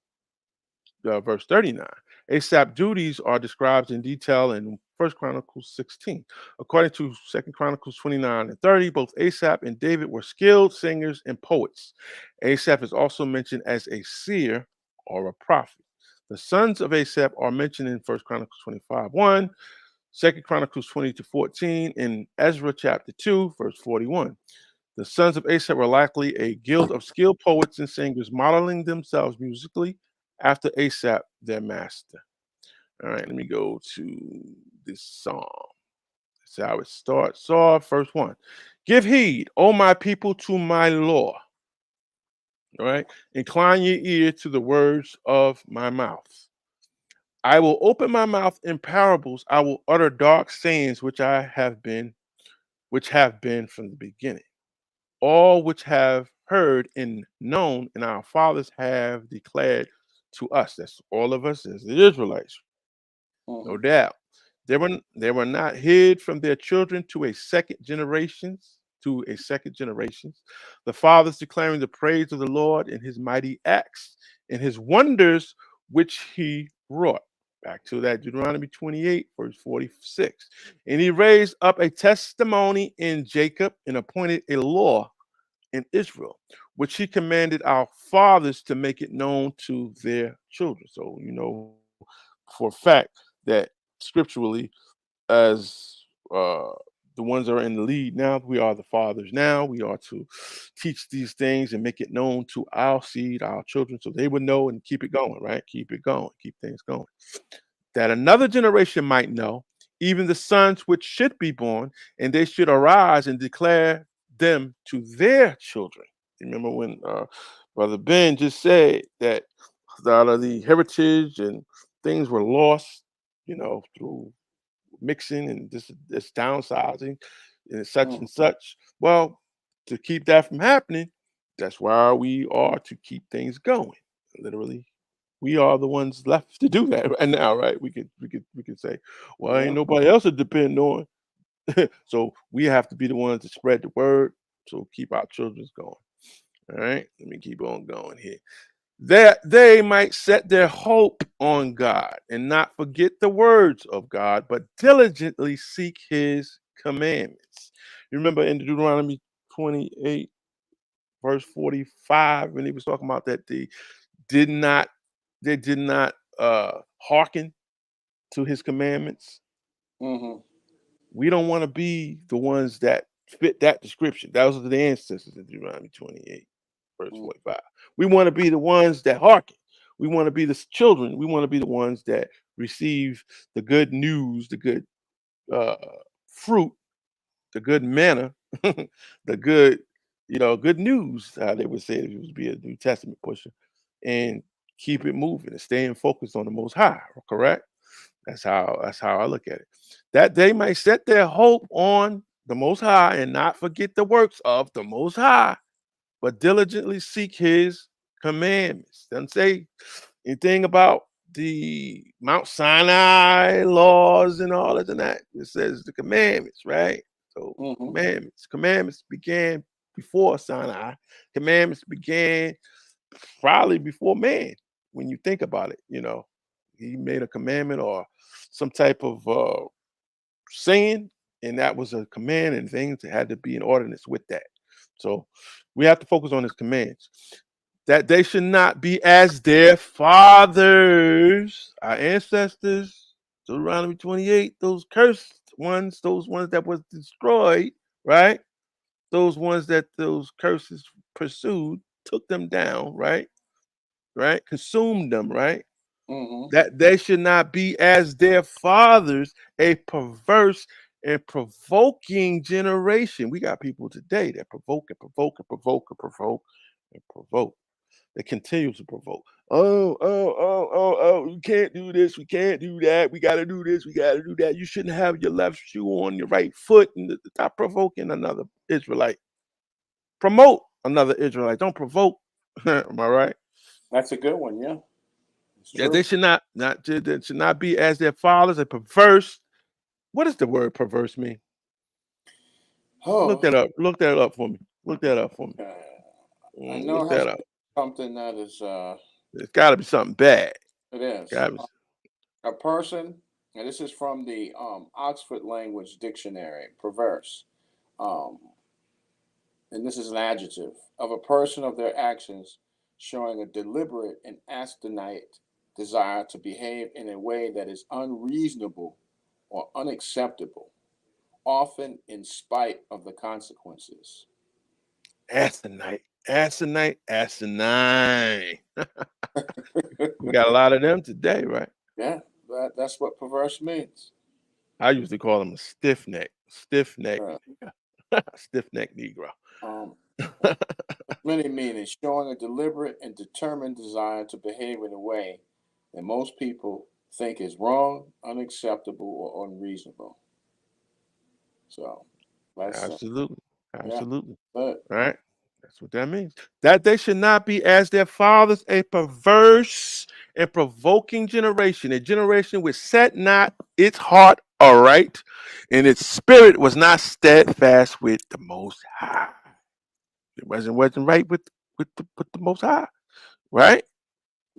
verse 39. Asaph's duties are described in detail in First Chronicles 16. According to Second Chronicles 29 and 30, both Asaph and David were skilled singers and poets. Asaph is also mentioned as a seer or a prophet. The sons of Asaph are mentioned in First Chronicles 25, 1, Second Chronicles 20 to 14, and Ezra chapter 2, verse 41. The sons of Asaph were likely a guild of skilled poets and singers, modeling themselves musically after Asaph, their master. All right, let me go to this psalm. That's how it starts off. First one: Give heed, O my people, to my law. All right, incline your ear to the words of my mouth. I will open my mouth in parables. I will utter dark sayings, which have been from the beginning. All which have heard and known, and our fathers have declared to us. That's all of us as the Israelites, no Mm-hmm. doubt. They were not hid from their children to a second generations. The fathers declaring the praise of the Lord and his mighty acts and his wonders which he wrought. Back to that Deuteronomy 28, verse 46. And he raised up a testimony in Jacob and appointed a law in Israel, which he commanded our fathers to make it known to their children. So, for a fact that scripturally, as the ones that are in the lead now, we are the fathers now. We are to teach these things and make it known to our seed, our children, so they would know and keep it going, right? Keep it going, keep things going. That another generation might know, even the sons which should be born, and they should arise and declare them to their children. Remember when Brother Ben just said that a lot of the heritage and things were lost, through mixing and this downsizing and such Mm. and such. Well, to keep that from happening, that's why we are to keep things going. Literally, we are the ones left to do that right now, right? We could say, well, ain't Yeah. nobody else to depend on. So we have to be the ones to spread the word. So keep our children's going. All right. Let me keep on going here. That they might set their hope on God and not forget the words of God, but diligently seek his commandments. You remember in Deuteronomy 28, verse 45, when he was talking about that did not they did not hearken to his commandments. Mm-hmm. We don't want to be the ones that fit that description. Those are the ancestors in Deuteronomy 28, verse Mm. 45. We want to be the ones that hearken. We want to be the children. We want to be the ones that receive the good news, the good uh, fruit, the good manna, the good, good news, how they would say it if it was be a New Testament pusher, and keep it moving and staying focused on the most high, correct? That's how I look at it. That they might set their hope on the most high and not forget the works of the most high, but diligently seek his commandments. Doesn't say anything about the Mount Sinai laws and all of that. It says the commandments, right? So Mm-hmm. commandments began before Sinai. Commandments began probably before man. When you think about it, he made a commandment or some type of saying, and that was a command, and things that had to be in ordinance with that. So we have to focus on his commands. That they should not be as their fathers, our ancestors, Deuteronomy 28, those cursed ones, those ones that was destroyed, right? Those ones that those curses pursued took them down, right? Right? Consumed them, right? Mm-hmm. That they should not be as their fathers, a perverse and provoking generation. We got people today that provoke and provoke and provoke and provoke and provoke. They continue to provoke. Oh, we can't do this, we can't do that, we gotta do this, we gotta do that. You shouldn't have your left shoe on your right foot and stop provoking another Israelite. Promote another Israelite. Don't provoke. Am I right? That's a good one. Yeah, it's Yeah, they true. should not they should not be as their fathers, a perverse. What does the word perverse mean? Look Oh, that up. Look that up for me. Look that up for me. uh, I know Look it has that to up. do with something that is. It's got to be something bad. It is Got to be. a person, and this is from the Oxford Language Dictionary. Perverse, um, and this is an adjective of a person of their actions showing a deliberate and obstinate desire to behave in a way that is unreasonable or unacceptable, often in spite of the consequences. Asinine, asinine, asinine. We got a lot of them today, right? Yeah, that's what perverse means. I usually call them a stiff neck, Uh, stiff neck Negro. um, many meanings, showing a deliberate and determined desire to behave in a way that most people think is wrong, unacceptable, or unreasonable. So that's Absolutely, yeah, absolutely. but Right? That's what that means. That they should not be as their fathers, a perverse and provoking generation, a generation which set not its heart aright, and its spirit was not steadfast with the Most High. It wasn't right with the Most High, right?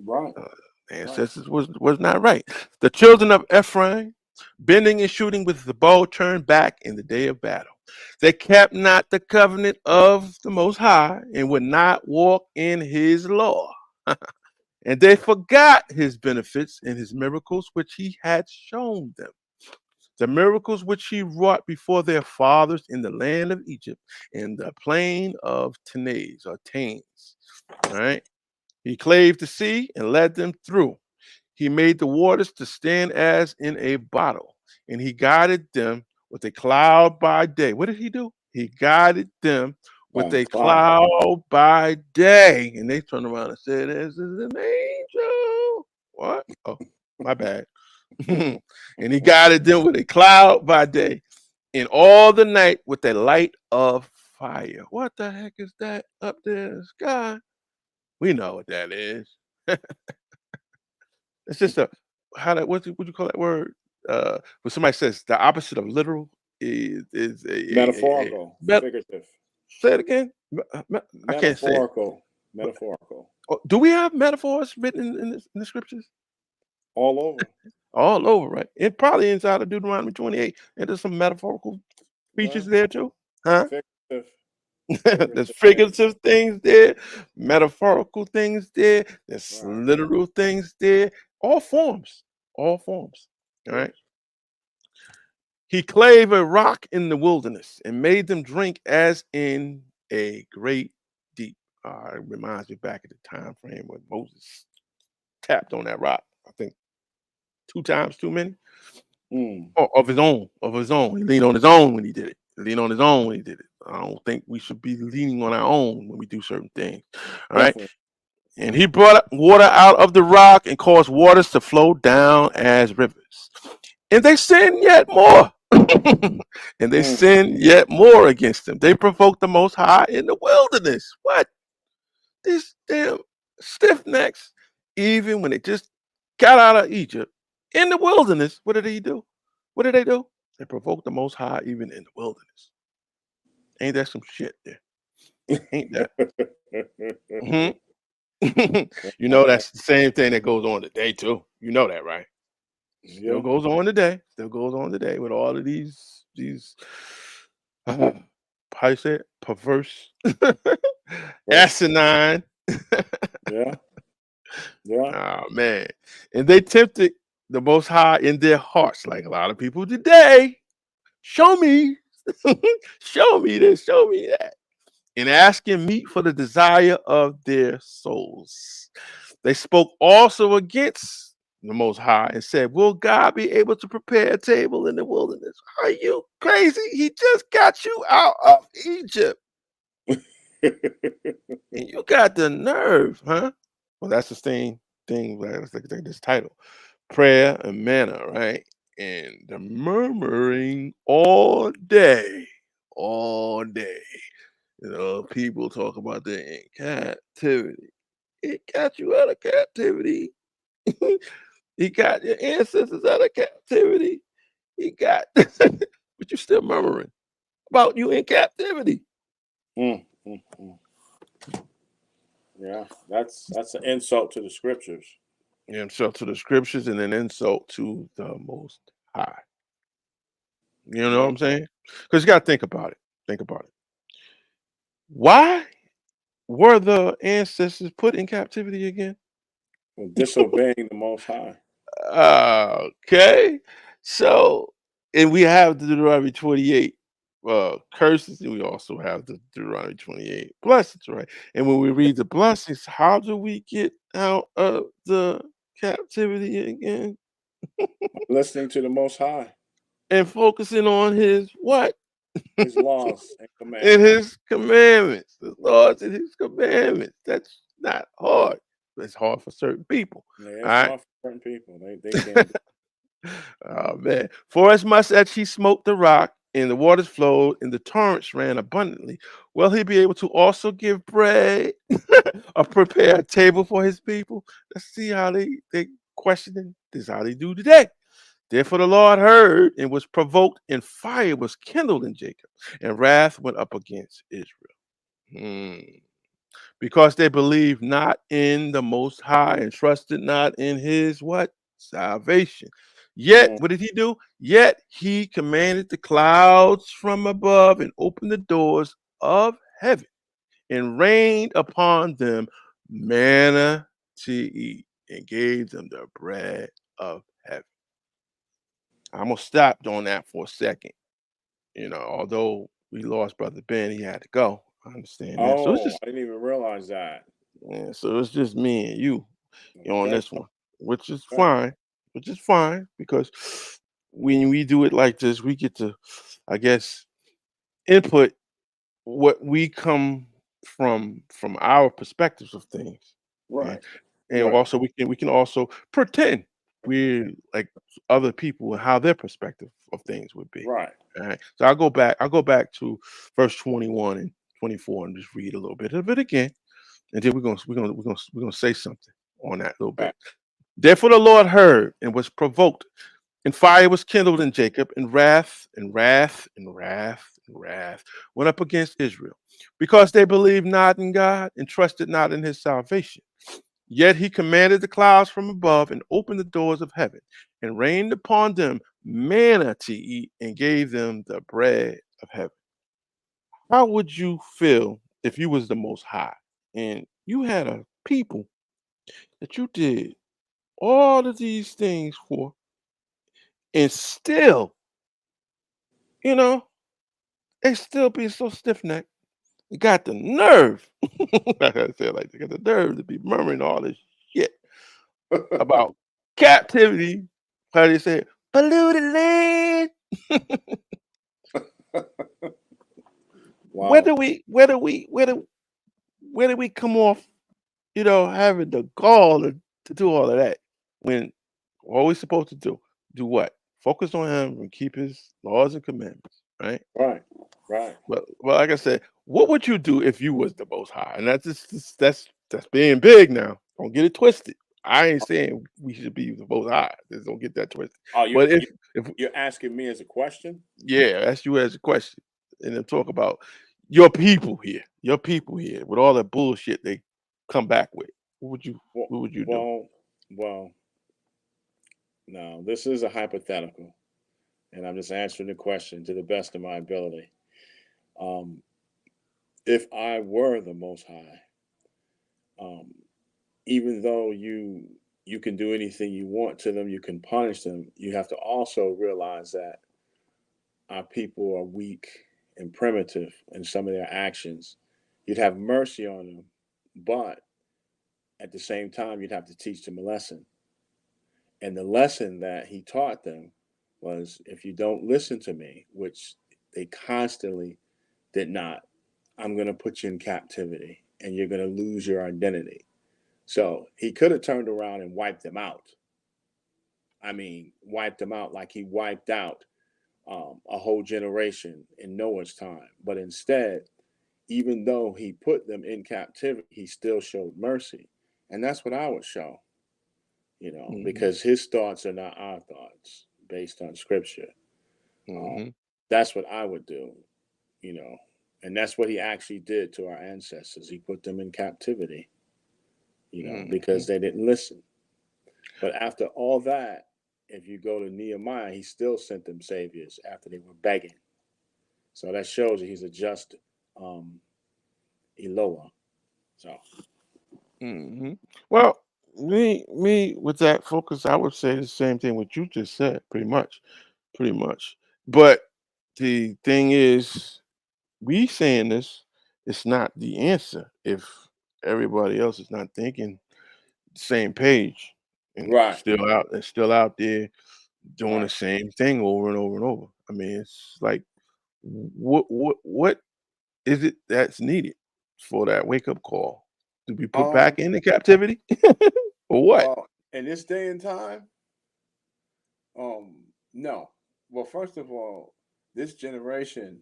right, Uh, the right, ancestors was not right. The children of Ephraim, bending and shooting with the bow, turned back in the day of battle. They kept not the covenant of the Most High and would not walk in His law. And they forgot His benefits and His miracles which He had shown them. The miracles which He wrought before their fathers in the land of Egypt, in the plain of Tanais or Tains. All right. He clave the sea and led them through. He made the waters to stand as in a bottle, and he guided them with a cloud by day. What did he do? He guided them with by a cloud. cloud by day. And they turned around and said, "This is an angel." What? Oh, my bad. And he guided them with a cloud by day, and all the night with a light of fire. What the heck is that up there in the sky? We know what that is. It's just a how that what you call that word? When somebody says the opposite of literal is a Metaphorical, figurative, say it again. I can't say it. metaphorical, metaphorical, Oh, do we have metaphors written in the scriptures? all over. All over, right? It probably inside of Deuteronomy 28. And there's some metaphorical Yeah, features there too. Huh? figurative, There's figurative thing. figurative things there, metaphorical things there, there's Right. literal things there, all forms, all forms. All Yes. right. He clave a rock in the wilderness and made them drink as in a great deep. It reminds me back at the time frame when Moses tapped on that rock. I think two times too many. Mm, Oh, of his own, of his own. He leaned on his own when he did it. He leaned on his own when he did it. I don't think we should be leaning on our own when we do certain things. All right. definitely. And he brought water out of the rock and caused waters to flow down as rivers. And they sinned yet more. And they Mm, sinned yet more against him. They provoked the Most High in the wilderness. What? These damn stiff necks, even when they just got out of Egypt in the wilderness, what did he do? What did they do? They provoked the Most High even in the wilderness. Ain't that some shit there? Ain't that? Hmm. You know, that's the same thing that goes on today, too. You know that, right? Still yeah. goes on today. Still goes on today with all of these how you say it? Perverse, First. asinine. Yeah. Yeah. Oh man. And they tempted the most high in their hearts, like a lot of people today. Show me Show me this, show me that. And asking meat for the desire of their souls. They spoke also against the Most High and said, will God be able to prepare a table in the wilderness? Are you crazy? He just got you out of Egypt. And you got the nerve, huh? Well, that's the same thing. Let's look at this title, prayer and manna, right? And the murmuring all day, all day. You know, people talk about they're in captivity. It got you out of captivity. He got your ancestors out of captivity. He got, but you still murmuring about you in captivity. Mm, mm, mm. Yeah, that's an insult to the scriptures. Insult to the scriptures and an insult to the Most High. You know what Yeah, I'm saying? Because you got to think about it. Think about it. Why were the ancestors put in captivity again? well, disobeying the Most High. Okay. So, and we have the Deuteronomy 28 curses, and we also have the Deuteronomy 28 blessings, right? And when we read the blessings, how do we get out of the captivity again? Listening to the Most High, And focusing on his what? His laws and In commandments. his commandments, the laws and his commandments. That's not hard. It's hard for certain people. Yeah, All it's right. hard for certain people. They can't do. Oh man. For as much as he smote the rock and the waters flowed and the torrents ran abundantly, will he be able to also give bread or prepare a table for his people? Let's see how they questioning. This is how they do today. Therefore the Lord heard and was provoked, and fire was kindled in Jacob, and wrath went up against Israel. Hmm. Because they believed not in the Most High and trusted not in his what? Salvation. Yet, Mm, what did he do? Yet he commanded the clouds from above and opened the doors of heaven and rained upon them manna to eat and gave them the bread of heaven. I'm going to stop on that for a second. You know, although we lost Brother Ben, he had to go. I understand that. So it's oh, just, I didn't even realize that. yeah, so it's just me and you on Okay, this one, which is okay, fine, because when we do it like this, we get to, I guess, input what we come from our perspectives of things, and right, and right, also we can also pretend we're like other people and how their perspective of things would be. right. All right. So I'll go back to verse 21 and 24 and just read a little bit of it again, and then we're gonna say something on that a little Okay. bit. Therefore the Lord heard and was provoked, and fire was kindled in Jacob, and wrath went up against Israel, because they believed not in God and trusted not in his salvation. Yet he commanded the clouds from above and opened the doors of heaven and rained upon them manna to eat and gave them the bread of heaven. How would you feel if you was the most high and you had a people that you did all of these things for, and still, you know, they still be so stiff necked? You got the nerve. I gotta say it like they got the nerve to be murmuring all this shit about captivity. How they say it, polluted land. Where Wow. do we where do we come off, having the gall to do all of that when what we supposed to do? Do what? Focus on him and keep his laws and commandments, right? Right, right. Well, like I said, what would you do if you was the most high? And that's being big now. Don't get it twisted. I ain't saying we should be the most high. Just don't get that twisted. Oh, But if you're asking me as a question? yeah, ask you as a question, and then talk about your people here, with all that bullshit they come back with. What would you Well, what would you do? well, well. Now this is a hypothetical, and I'm just answering the question to the best of my ability. Um, if I were the Most High, um, even though you can do anything you want to them, you can punish them. You have to also realize that our people are weak and primitive in some of their actions, you'd have mercy on them, but at the same time, you'd have to teach them a lesson. And the lesson that he taught them was if you don't listen to me, which they constantly did not, I'm going to put you in captivity and you're going to lose your identity. So he could have turned around and wiped them out. I mean, wiped them out like he wiped out a whole generation in Noah's time. But instead, even though he put them in captivity, he still showed mercy. And that's what I would show, Mm-hmm. because his thoughts are not our thoughts based on scripture. Um, Mm-hmm. that's what I would do, you know, and that's what he actually did to our ancestors. He put them in captivity, Mm-hmm. because they didn't listen. But after all that, if you go to Nehemiah, he still sent them saviors after they were begging. So that shows that he's a just um, Eloah. So, Mm-hmm. Well, me with that focus, I would say the same thing what you just said, pretty much. But the thing is, we saying this, it's not the answer if everybody else is not thinking the same page and right, still out there doing the right. same thing over and over and over. I mean, it's like what is it that's needed for that wake up call? To be put back Um, into captivity or what? well, in this day and time, no. Well, first of all, this generation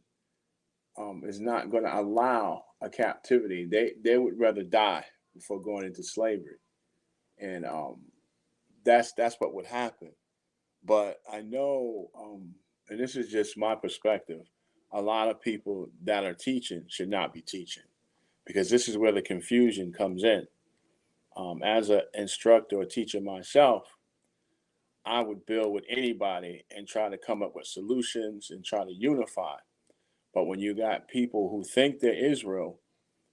is not going to allow a captivity. They would rather die before going into slavery, and that's what would happen. But I know, and this is just my perspective, a lot of people that are teaching should not be teaching because this is where the confusion comes in. As an instructor or teacher myself, I would build with anybody and try to come up with solutions and try to unify. But when you got people who think they're Israel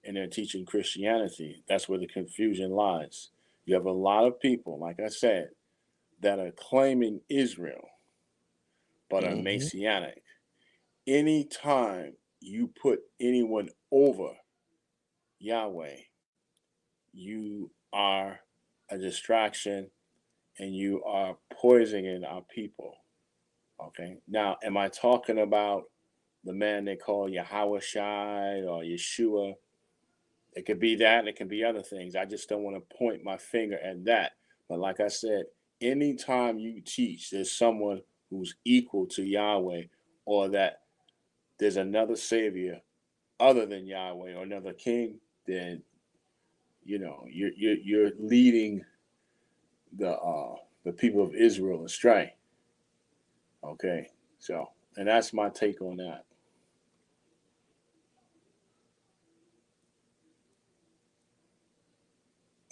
and they're teaching Christianity, that's where the confusion lies. You have a lot of people, like I said, that are claiming Israel but are Hmm. Messianic. Anytime you put anyone over Yahweh, you are a distraction and you are poisoning our people. Okay. Now, am I talking about the man they call Yahweh Shai or Yeshua? It could be that, it can be other things. I just don't want to point my finger at that. But like I said, anytime you teach there's someone who's equal to Yahweh or that there's another savior other than Yahweh or another king, then you're leading the people of Israel astray. Okay, so and that's my take on that.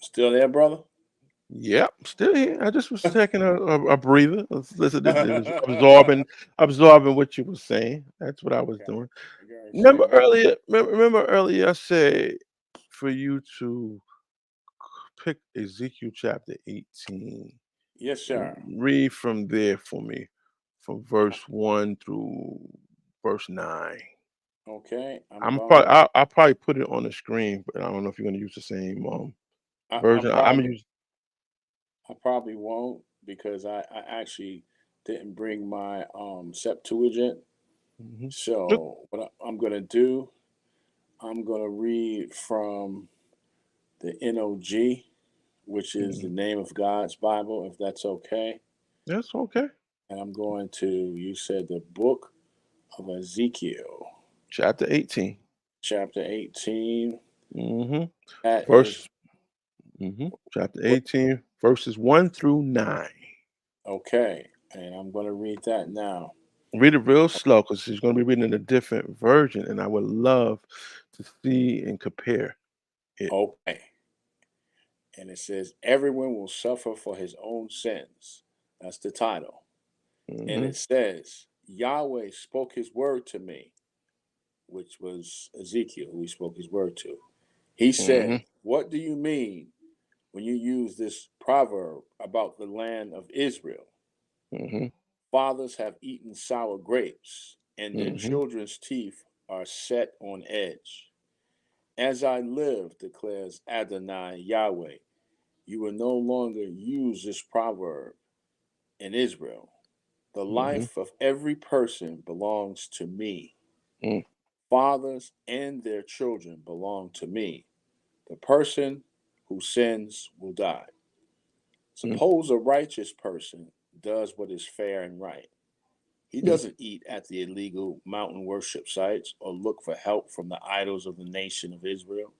Still there, brother? Yep, still here. I just was taking a breather. Listen, this was I absorbing what you were saying. That's what I was got doing. you. Remember earlier? Remember earlier? I said for you to pick Ezekiel chapter 18 Yes, and sir. read from there for me, from verse 1 through verse 9. Okay, I'm I'm going. probably I'll probably put it on the screen, but I don't know if you're gonna use the same I version. I'm gonna probably use. I probably won't because I actually didn't bring my Septuagint. Mhm. Just So what I'm gonna do, I'm gonna read from the NOG, which is the mhm. name of God's Bible, if that's okay. That's okay. And I'm going to, you said the book of Ezekiel, Chapter 18. chapter 18. Hmm. That is Verse. Chapter what, 18, verses 1 through 9. okay. And I'm going to read that now. Read it real slow because she's going to be reading in a different version, and I would love to see and compare it. Okay. And it says, everyone will suffer for his own sins. That's the title. And Hmm. it says, Yahweh spoke his word to me, which was Ezekiel, who he spoke his word to. He Hmm. said, what do you mean when you use this proverb about the land of Israel? Hmm. Fathers have eaten sour grapes, and their Mm-hmm. children's teeth are set on edge. As I live, declares Adonai Yahweh, you will no longer use this proverb in Israel. The Mm-hmm. life of every person belongs to me. Mm-hmm. Fathers and their children belong to me. The person who sins will die. Suppose a righteous person does what is fair and right. He doesn't eat at the illegal mountain worship sites or look for help from the idols of the nation of Israel.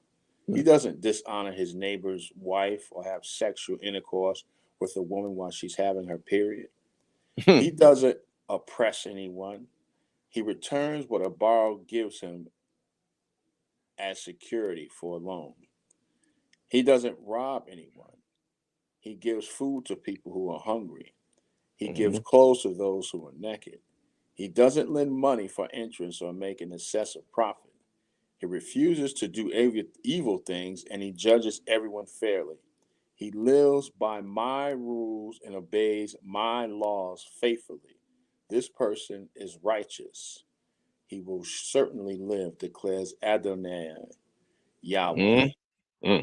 He doesn't dishonor his neighbor's wife or have sexual intercourse with a woman while she's having her period. He doesn't oppress anyone. He returns what a borrower gives him as security for a loan. He doesn't rob anyone. He gives food to people who are hungry. He gives Mm-hmm. clothes to those who are naked. He doesn't lend money for interest or make an excessive profit. He refuses to do evil things and he judges everyone fairly. He lives by my rules and obeys my laws faithfully. This person is righteous. He will certainly live, declares Adonai Yahweh. Mm-hmm.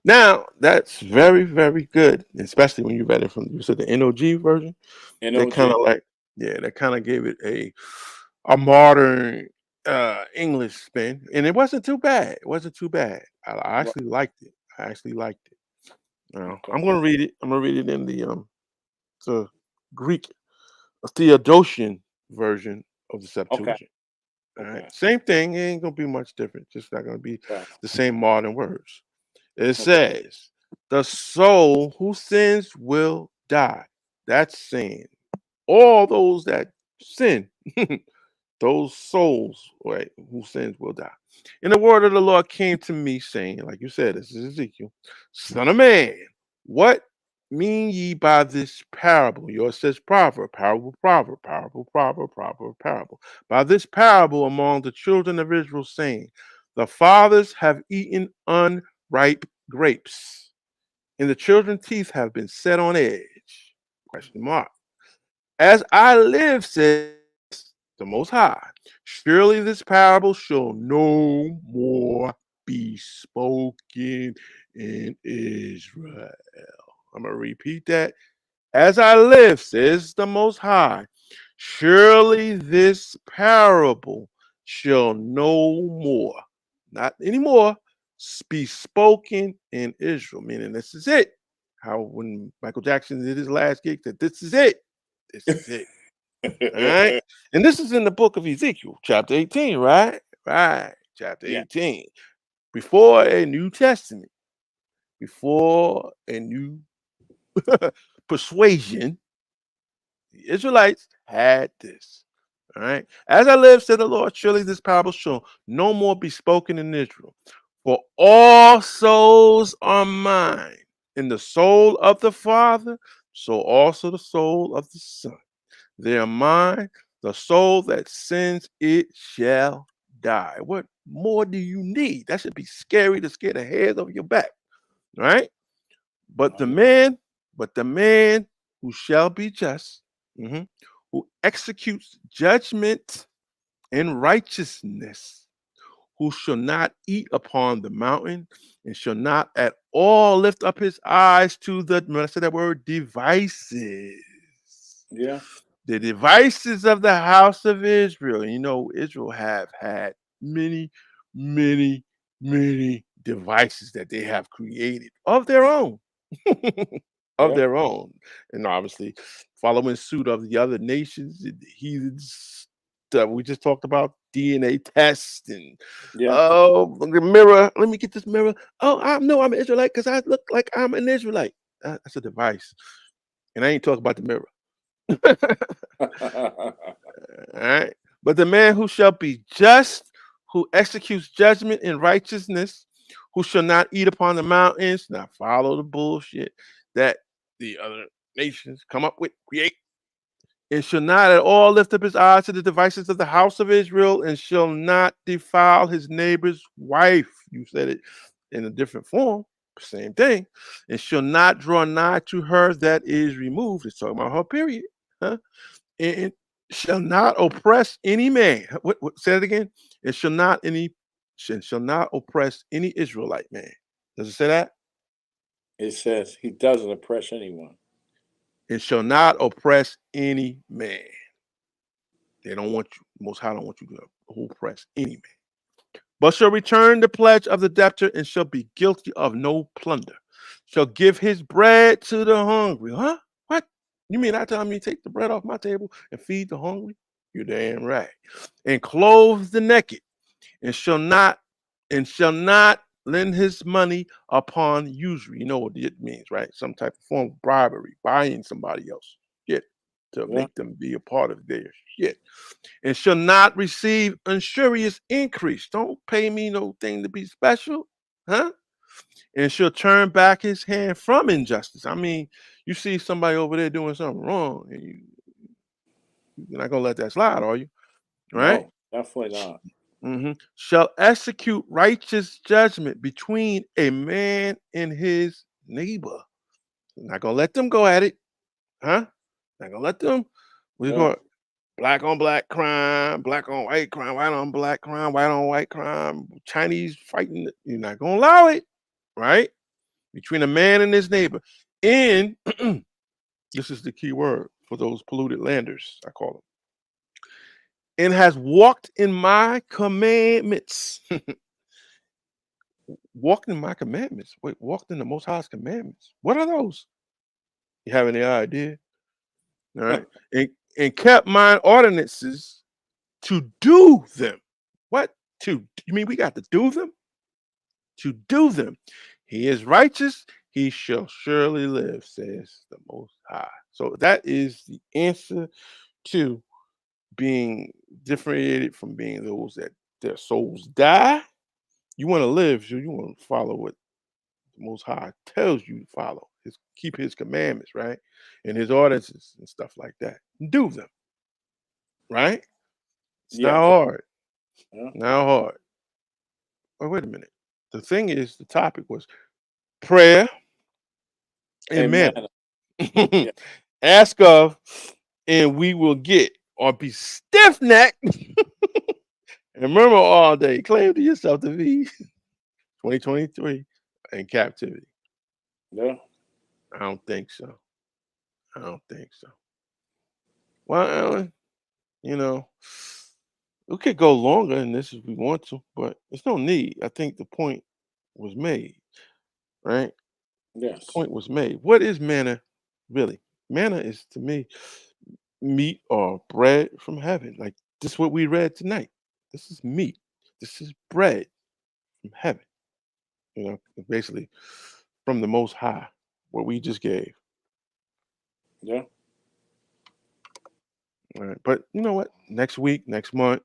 Now that's very, very good, especially when you read it from you said the NOG version. They kind NOG. of like, yeah, they kind of gave it a modern English spin, and it wasn't too bad. It wasn't too bad. I Right. actually liked it. I actually liked it. Okay. I'm gonna read it. I'm gonna read it in the Greek Theodosian version of the Okay. Septuagint. All right, Okay. same thing. It ain't gonna be much different. Just not gonna be Okay. the same modern words. It Okay. says, "The soul who sins will die." That's saying all those that sin, those souls, right, who sins will die. And the word of the Lord came to me, saying, like you said, this is Ezekiel, son of man, what mean ye by this parable? Yours says proverb, parable, proverb, parable, proverb, proverb, parable. By this parable among the children of Israel, saying, the fathers have eaten unripe grapes, and the children's teeth have been set on edge. Question mark. As I live, says the Most High, surely this parable shall no more be spoken in Israel. I'm going to repeat that. As I live, says the Most High, surely this parable shall no more, not anymore, be spoken in Israel. Meaning, this is it. How when Michael Jackson did his last gig, that this is it. This is it. All right. And this is in the book of Ezekiel, chapter 18, right? Right. Chapter Yeah. 18. Before a New Testament, before a new persuasion, the Israelites had this. All right. As I live, said the Lord, surely this parable shall no more be spoken in Israel. For all souls are mine. In the soul of the Father, so also the soul of the Son. They are mine. The soul that sins, it shall die. What more do you need? That should be scary to scare the hairs off your back. Right? But Oh the yeah. man, but the man who shall be just, who executes judgment and righteousness, who shall not eat upon the mountain, and shall not at all lift up his eyes to the, when I say that word, devices. Yeah. The devices of the house of Israel. And you know, Israel have had many, many, many devices that they have created of their own. Of Yeah. their own. And obviously following suit of the other nations, the heathens that we just talked about, DNA tests and Yeah. oh the mirror. Let me get this mirror. Oh, I know I'm an Israelite because I look like I'm an Israelite. That's a device. And I ain't talking about the mirror. All right. But the man who shall be just, who executes judgment in righteousness, who shall not eat upon the mountains, not follow the bullshit that the other nations come up with, create, and shall not at all lift up his eyes to the devices of the house of Israel, and shall not defile his neighbor's wife. You said it in a different form, same thing, and shall not draw nigh to her that is removed. It's talking about her period. Huh? shall not oppress any man. What say it again? It shall not any shall not oppress any Israelite man. Does it say that? It says he doesn't oppress anyone. It shall not oppress any man. They don't want you. Most High don't want you to oppress any man. But shall return the pledge of the debtor and shall be guilty of no plunder. Shall give his bread to the hungry. Huh? What? You mean I tell me take the bread off my table and feed the hungry? You're damn right. And clothe the naked, and shall not lend his money upon usury. You know what it means, right? Some type of form of bribery, buying somebody else shit to Yeah. make them be a part of their shit. And shall not receive unsurious increase. Don't pay me no thing to be special, huh? And shall turn back his hand from injustice. I mean, you see somebody over there doing something wrong, and you're not gonna let that slide, are you? Right? No, definitely not. Shall execute righteous judgment between a man and his neighbor. Not gonna let them go at it, huh? Not gonna let them. We Yeah. go black on black crime, black on white crime, white on black crime, white on white crime, Chinese fighting. You're not gonna allow it, right? Between a man and his neighbor. And this is the key word for those polluted landers, I call them. And has walked in my commandments. Walked in my commandments. Wait, walked in the Most High's commandments. What are those? You have any idea? All right. And kept mine ordinances to do them. What? You mean we got to do them? To do them. He is righteous. He shall surely live, says the Most High. So that is the answer to being differentiated from being those that their souls die. You want to live, so you want to follow what the Most High tells you to follow. Keep His commandments, right, and His ordinances and stuff like that. Do them, right? It's not Yes. hard. Yeah. Not hard. Oh, wait a minute. The thing is, the topic was prayer and Amen. manna. Yeah. Ask of, and we will get, or be stiff necked. And remember all day, claim to yourself to be 2023 in captivity. Yeah. I don't think so. I don't think so. Well, Alan, you know, we could go longer in this if we want to, but there's no need. I think the point was made, right? The Yes. point was made. What is manna really? Manna is to me meat or bread from heaven. Like this is what we read tonight. This is meat. This is bread from heaven. You know, basically from the most high, what we just gave. Yeah. All right. But you know what? Next week, next month,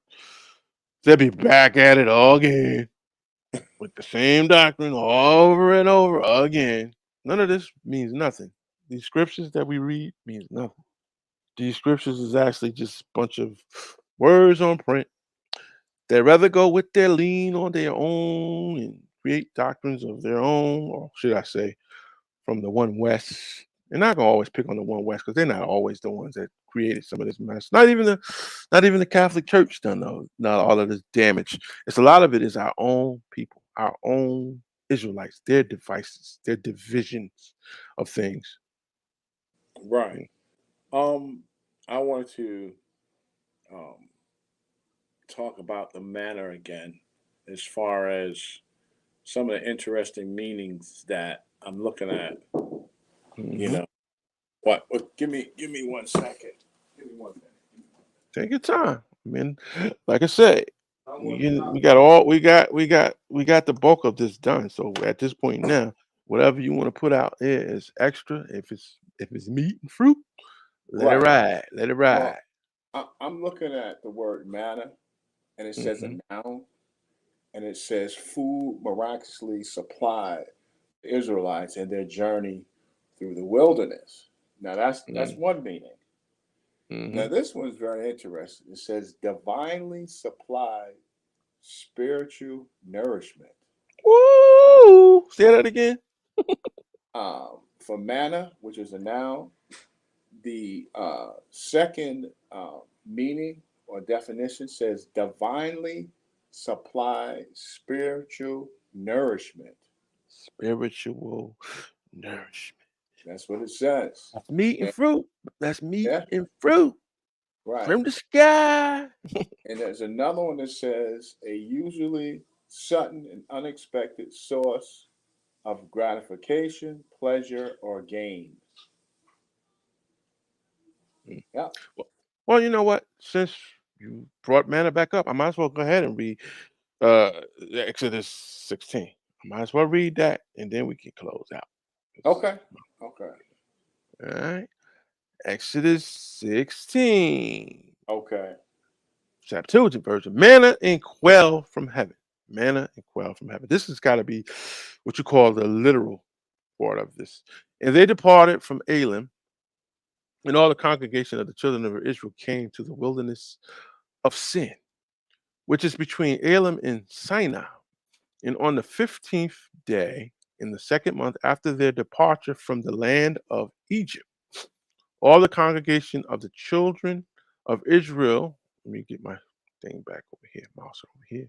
they'll be back at it all again with the same doctrine over and over again. None of this means nothing. These scriptures that we read means nothing. These scriptures is actually just a bunch of words on print. They'd rather go with their lean on their own and create doctrines of their own, or should I say, from the one West. They're not gonna always pick on the one West because they're not always the ones that created some of this mess. Not even the Catholic Church done though. Not all of this damage. It's a lot of it is our own people, our own Israelites, their devices, their divisions of things. Right. Um, I want to um talk about the manner again, as far as some of the interesting meanings that I'm looking at. You Hmm. know, what? Give me 1 second. Give me 1 minute. Take your time. I mean, like I said, I'm looking we up. got all we got the bulk of this done. So at this point now, whatever you want to put out there is extra. If it's meat and fruit, let it Right. ride. Let it ride. Well, I'm looking at the word manna, and it says a Hmm. noun, and it says food miraculously supplied the Israelites in their journey through the wilderness. Now that's one meaning. Now Hmm. this one's very interesting. It says divinely supplied spiritual nourishment. Woo! Say that again. For manna, which is a noun, the second meaning or definition says divinely supply spiritual nourishment. Spiritual nourishment. That's what it says. That's meat and And fruit. That's meat yeah, and fruit right. from the sky. And there's another one that says a usually sudden and unexpected source of gratification, pleasure, or gain. Mm. Yeah. Well, you know what? Since you brought manna back up, I might as well go ahead and read uh Exodus 16. I might as well read that and then we can close out. Okay. Okay. All right. Exodus 16. Okay. Septuagint version. Manna and quail from heaven. Manna and quail from heaven. This has got to be what you call the literal part of this. And they departed from Elim, and all the congregation of the children of Israel came to the wilderness of Sin, which is between Elim and Sinai. And on the 15th day in the second month after their departure from the land of Egypt, all the congregation of the children of Israel, let me get my thing back over here, mouse over here.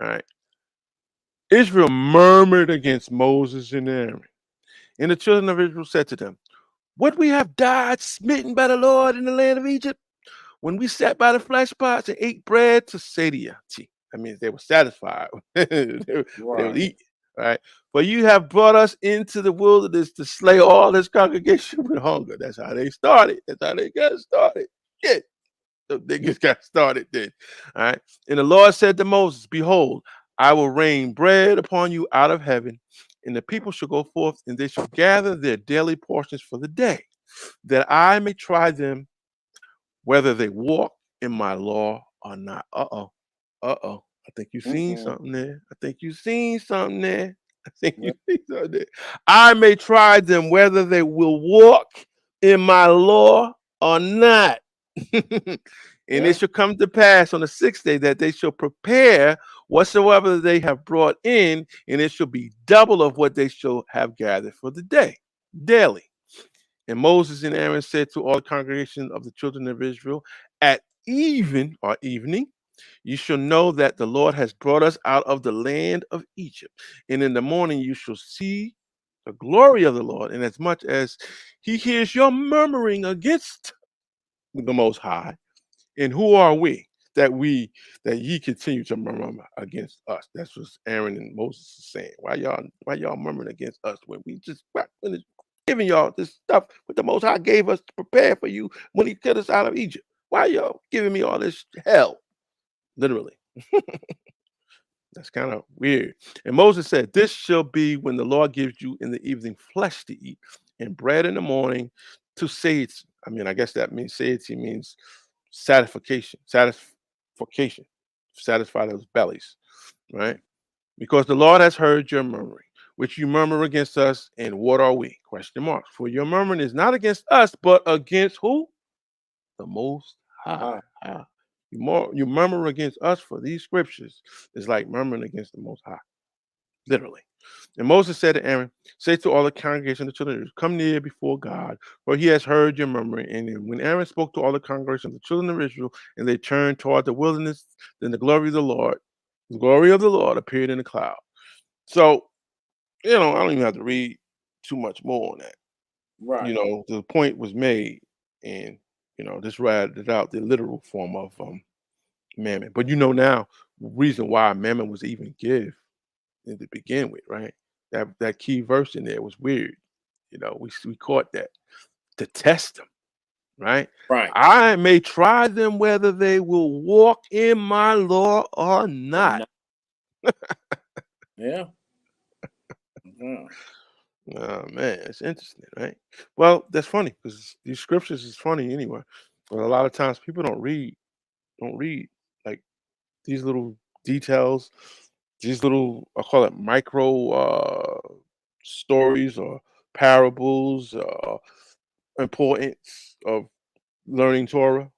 All right. Israel murmured against Moses and Aaron. And the children of Israel said to them, would we have died smitten by the Lord in the land of Egypt when we sat by the flesh pots and ate bread to satiety? That means they were satisfied they were Right. eating. Right. For you have brought us into the wilderness to slay all this congregation with hunger. That's how they started. That's how they got started. Yeah. The niggas got started then. All right. And the Lord said to Moses, behold, I will rain bread upon you out of heaven, and the people shall go forth, and they shall gather their daily portions for the day, that I may try them whether they walk in my law or not. Uh-oh. Uh-oh. I think you seen Mm-mm. something there. I think you seen something there. I think Yeah. you seen something there. I may try them whether they will walk in my law or not. And it Yeah. shall come to pass on the sixth day that they shall prepare whatsoever they have brought in, and it shall be double of what they shall have gathered for the day, daily. And Moses and Aaron said to all the congregation of the children of Israel, at even or evening, you shall know that the Lord has brought us out of the land of Egypt. And in the morning you shall see the glory of the Lord, inasmuch as he hears your murmuring against the Most High. And who are we that ye continue to murmur against us? That's what Aaron and Moses is saying. Why y'all murmuring against us when we just when it's giving y'all this stuff what the Most High gave us to prepare for you when he cut us out of Egypt? Why y'all giving me all this hell? Literally. That's kind of weird. And Moses said, this shall be when the Lord gives you in the evening flesh to eat and bread in the morning to satiety. I mean, I guess that means satiety means satisfaction, satisfy those bellies, right? Because the Lord has heard your murmuring, which you murmur against us, and what are we? Question mark. For your murmuring is not against us, but against who? The Most High. Ah, Ah. You murmur against us for these scriptures is like murmuring against the Most High, literally. And Moses said to Aaron, say to all the congregation of the children of Israel, come near before God, for he has heard your murmuring. And when Aaron spoke to all the congregation of the children of Israel, and they turned toward the wilderness, then the glory of the Lord appeared in the cloud. So, I don't even have to read too much more on that. right. The point was made, and this ratted out the literal form of mammon. But now reason why mammon was even give to begin with, right? That key verse in there was weird. We caught that to test them, right? Right. I may try them whether they will walk in my law or Or not. not. Yeah. Yeah. Oh man, it's interesting, right? Well, that's funny because these scriptures is funny anyway. But a lot of times people don't read like these little details, these little I call it micro stories or parables, importance of learning Torah,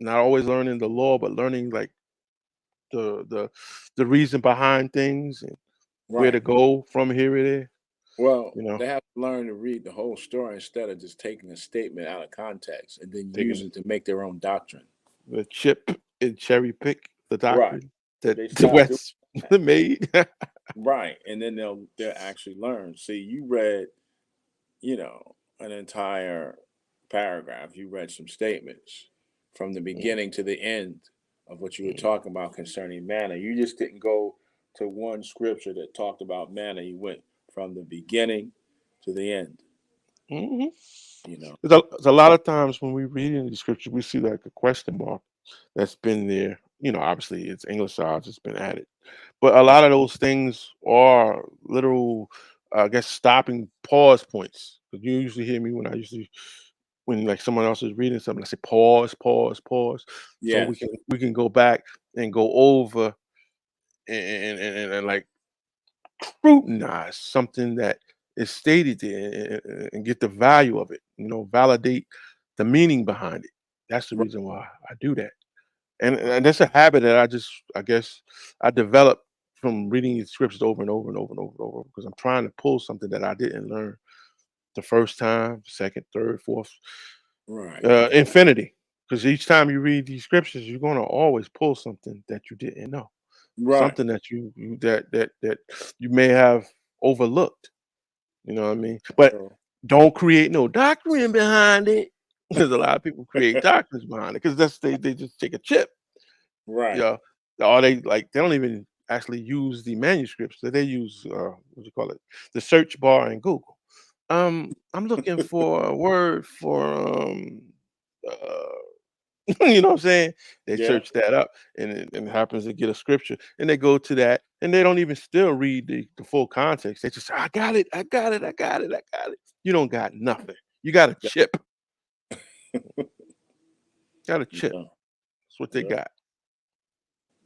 not always learning the law, but learning like the the reason behind things and where Right. to go from here to there. Well, You know, they have to learn to read the whole story instead of just taking a statement out of context and then use taking it to make their own doctrine. the chip and cherry pick the Right. doctrine that They the stop doing West that. made. Right. And then they'll actually learn. See, you read, an entire paragraph. You read some statements from the beginning to the end of what you were talking about concerning manna. You just didn't go to one scripture that talked about manna. You went from the beginning to the end, Mhm. you know. There's a lot of times when we read in the scripture, we see like a question mark that's been there. Obviously it's anglicized, it's been added. But a lot of those things are literal, I guess, stopping pause points. 'Cause you usually hear me when like someone else is reading something, I say pause, pause, pause, so we Yes. can we can go back and go over and like scrutinize something that is stated there and get the value of it. Validate the meaning behind it. That's the Right. reason why I do that. And that's a habit that I guess I developed from reading these scriptures over and over and over and over and over because I'm trying to pull something that I didn't learn the first time, second, third, fourth, Right. infinity. Because each time you read these scriptures, you're gonna always pull something that you didn't know, Right. something that that you may have overlooked. You know what I mean? But So, don't create no doctrine behind it because a lot of people create doctrines behind it because they just take a chip. You right. know, or they don't even actually use the manuscripts. That they use what do you call it? The search bar in Google. I'm looking for a word for uh, you know what I'm saying? They Yeah. search that up and it happens to get a scripture and they go to that and they don't even still read the full context. They just say, I got it, I got it, I got it, I got it. You don't got nothing. You got a Yeah. chip. Got a chip. Yeah. That's what they Yeah. got.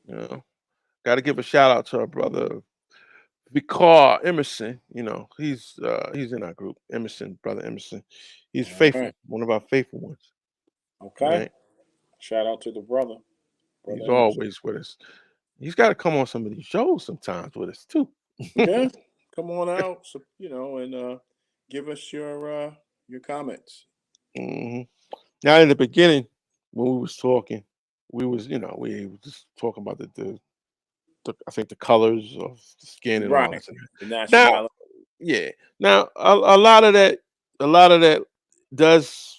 You know. Gotta give a shout out to our brother Vicar Emerson. He's in our group. Emerson, brother Emerson. He's All right. faithful, one of our faithful ones. Okay. Right? Shout out to the brother, He's brother Emerson. always with us. He's got to come on some of these shows sometimes with us too. Yeah. Come on out, so, and give us your comments. Mhm. Now, in the beginning, when we was talking, we was just talking about the I think the colors of the skin and all Right. that. The Now, nationality. yeah, now a lot of that does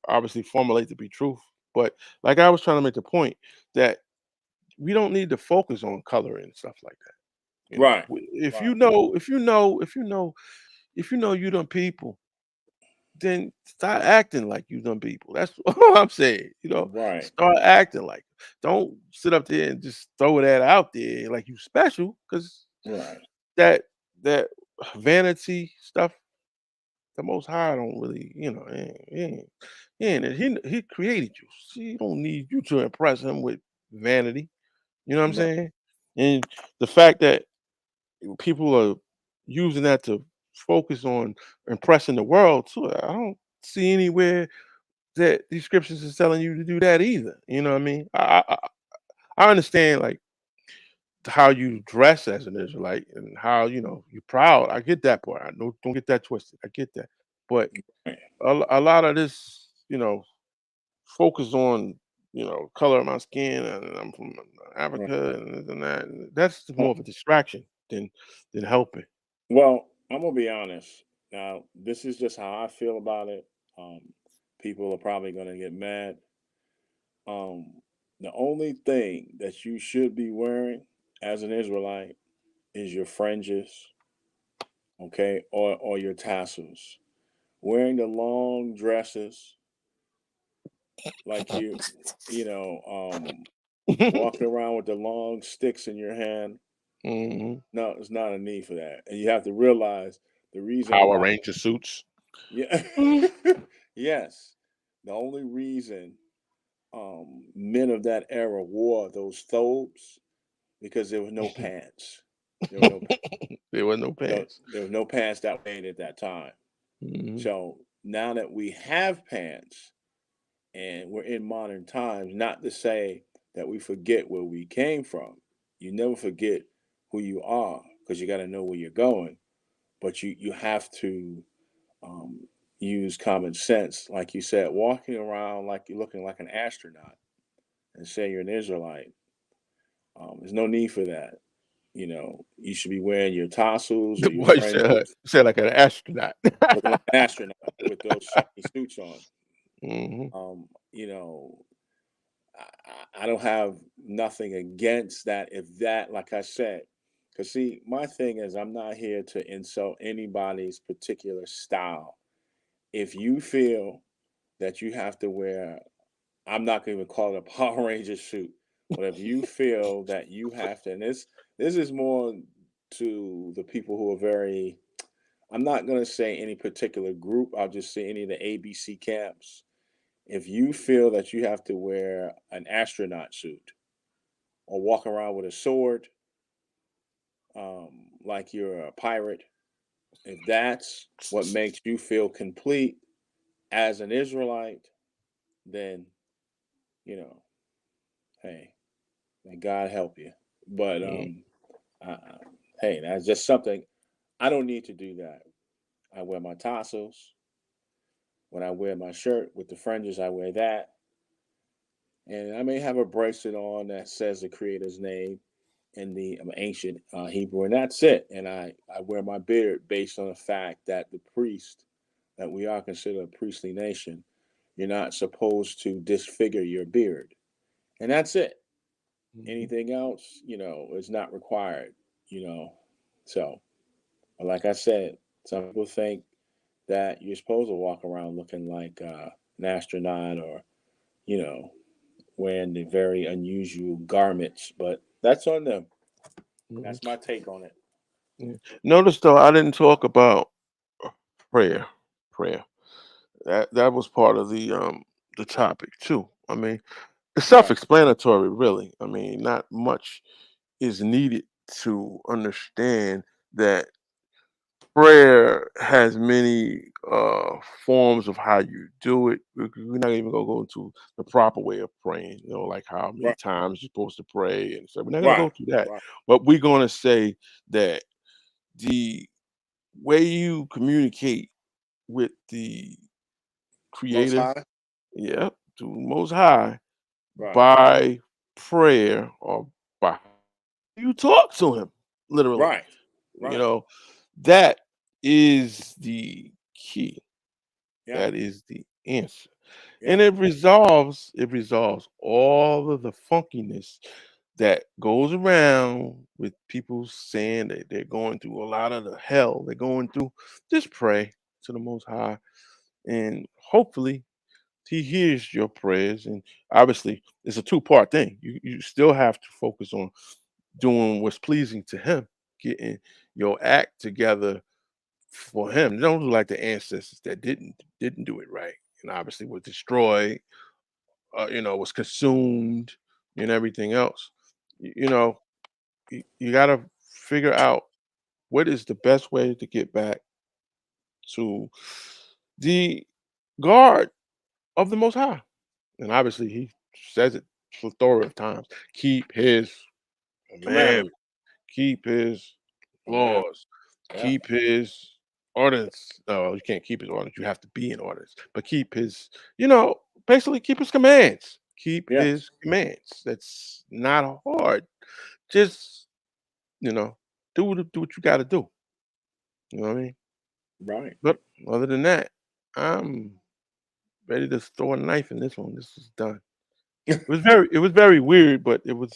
obviously formulate to be truth, but like I was trying to make the point that we don't need to focus on color and stuff like that. Right. If Right. you done people, then start acting like you done people. That's all I'm saying. Right. Start acting like. Don't sit up there and just throw that out there like you special, because Right. that that vanity stuff, the Most High don't really, he created you. So he don't need you to impress him with vanity. You know what I'm Right. saying? And the fact that people are using that to focus on impressing the world too. I don't see anywhere that these scriptures is telling you to do that either. You know what I mean? I understand like how you dress as an Israelite and how you're proud. I get that part. I don't get that twisted. I get that, but Right. a lot of this, focus on color of my skin and I'm from Right. Africa and this and that. That's Uh, more of a distraction than helping. Well, I'm gonna be honest. Now, this is just how I feel about it. People are probably gonna get mad. The only thing that you should be wearing as an Israelite is your fringes, okay, or your tassels. Wearing the long dresses, like walking around with the long sticks in your hand. Mhm. No, it's not a need for that. And you have to realize the reason Power why. Ranger suits. Yeah. Mm. Yes. The only reason men of that era wore those thobes because there was no pants. There were no There were no no pants. there was no pants that made at that time. Mhm. So now that we have pants and we're in modern times, not to say that we forget where we came from. You never forget who you are because you got to know where you're going. but you have to um, use common sense, like you said. Walking around like you're looking like an astronaut and say you're an Israelite, there's no need for that. You know, you should be wearing your tassels or your Boy, you said like an astronaut. looking like an astronaut with those shiny suits on. Hmm. You know, I don't have nothing against that if that, like I said, because see, my thing is I'm not here to insult anybody's particular style. If you feel that you have to wear, I'm not going to even call it a Power Ranger suit, but if you feel that you have to, and this is more to the people who are very, I'm not going to say any particular group, I'll just say any of the ABC camps. If you feel that you have to wear an astronaut suit or walk around with a sword, like you're a pirate, if that's what makes you feel complete as an Israelite, then you know, hey, may God help you. But I, hey, that's just something I don't need to do that. I wear my tassels. When I wear my shirt with the fringes, I wear that. And I may have a bracelet on that says the Creator's name in the ancient Hebrew, and that's it. And I wear my beard based on the fact that the priest, that we are considered a priestly nation, you're not supposed to disfigure your beard. And that's it. Hmm. Anything else, is not required, you know. So, but like I said, some people think that you're supposed to walk around looking like an astronaut or, you know, wearing the very unusual garments, but that's on them. Hmm. That's my take on it. Yeah. Notice though, I didn't talk about prayer. Prayer. That was part of the topic too. I mean, it's Right, self-explanatory, really. I mean, not much is needed to understand that prayer has many forms of how you do it. We're not even gonna go into the proper way of praying, like how many right, times you're supposed to pray, and so we're not gonna right, go through that. right. But we're gonna say that the way you communicate with the Most creator, High. yeah, to most high, Right, by prayer, or by you talk to him, literally. right, You right. know, that is the key. Yeah, That is the answer. And yeah, it resolves all of the funkiness that goes around with people saying that they're going through a lot of the hell they're going through. Just pray to the most high, and hopefully he hears your prayers. And obviously it's a two-part thing. You still have to focus on doing what's pleasing to him, getting your act together for him. Don't do like the ancestors that didn't do it right, and obviously was destroyed, was consumed and everything else. You know, you got to figure out what is the best way to get back to the guard of the Most High, and obviously he says it a plethora of times. Keep his commandment. command, keep his Yeah, laws, yeah, keep his ordinance. No, you can't keep his ordinance. You have to be in ordinance, but keep his, basically keep his commands. Keep yes, his commands. That's not hard. Just, you know, do what you got to do. You know what I mean? right. But other than that, I'm ready to throw a knife in this one. This is done. It was very weird, but it was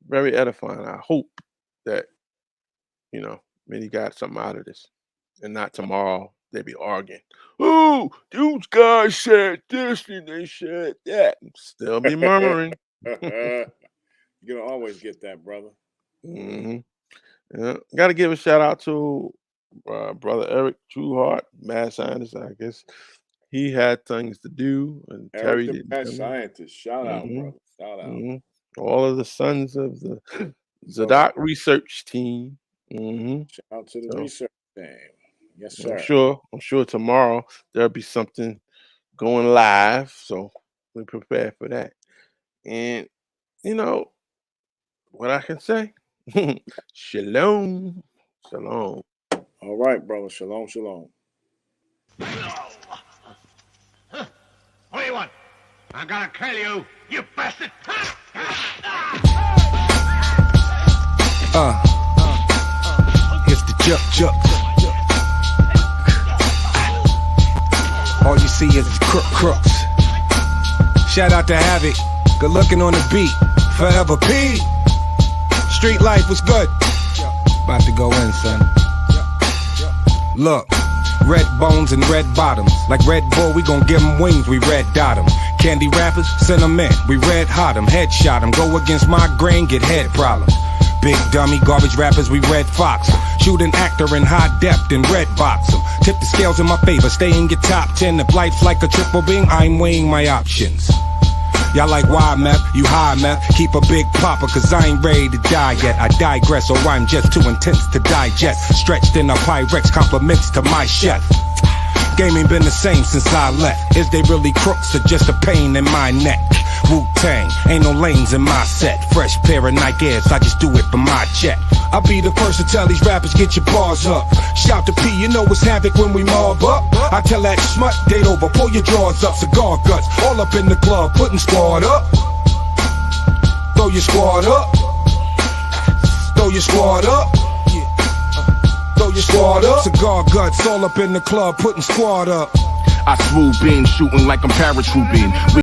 very edifying. I hope that many got something out of this, and not tomorrow they be arguing. Oh, those guys said this and they said that. Still be murmuring. You're gonna always get that, brother. Hmm. Yeah. Got to give a shout out to brother Eric Trueheart, mad scientist. I guess he had things to do, and Eric Terry the didn't best come in. scientist. Shout out, Hmm. brother. Shout out. Hmm. All of the sons of the Zoe. Zadok research team. Hmm. Shout out to the So research team. Yes, I'm sir. sure. I'm sure tomorrow there'll be something going live. So we prepare for that. And you know what I can say? Shalom. Shalom. All right, brother. Shalom, shalom. What do you want? I'm gonna kill you, you bastard! Here's the juk. All you see is crooks. Shout out to Havoc, good looking on the beat. Forever P. Street life was good. About to go in, son. Look, red bones and red bottoms. Like Red Bull, we gon' give 'em wings, we red dot 'em. Candy rappers, send 'em in, we red hot 'em. Headshot 'em, go against migraine, get head problems. Big dummy, garbage rappers, we red fox 'em. Shoot an actor in high depth and red box 'em. Tip the scales in my favor, stay in your top 10. If life's like a triple beam, I'm weighing my options. Y'all like why meth, you high meth. Keep a big popper, cause I ain't ready to die yet. I digress, or I'm just too intense to digest. Stretched in a Pyrex, compliments to my chef. Game ain't been the same since I left. Is they really crooks or just a pain in my neck? Wu-Tang, ain't no lanes in my set. Fresh pair of Nike Airs, I just do it for my check. I'll be the first to tell these rappers, get your bars up. Shout to P, you know it's havoc when we mob up. I tell that smut, date over, pull your drawers up. Cigar guts, all up in the club, putting squad up. Throw your squad up. Throw your squad up. Throw your squad up. Cigar guts, all up in the club, putting squad up. I swoop in, shooting like I'm paratrooping.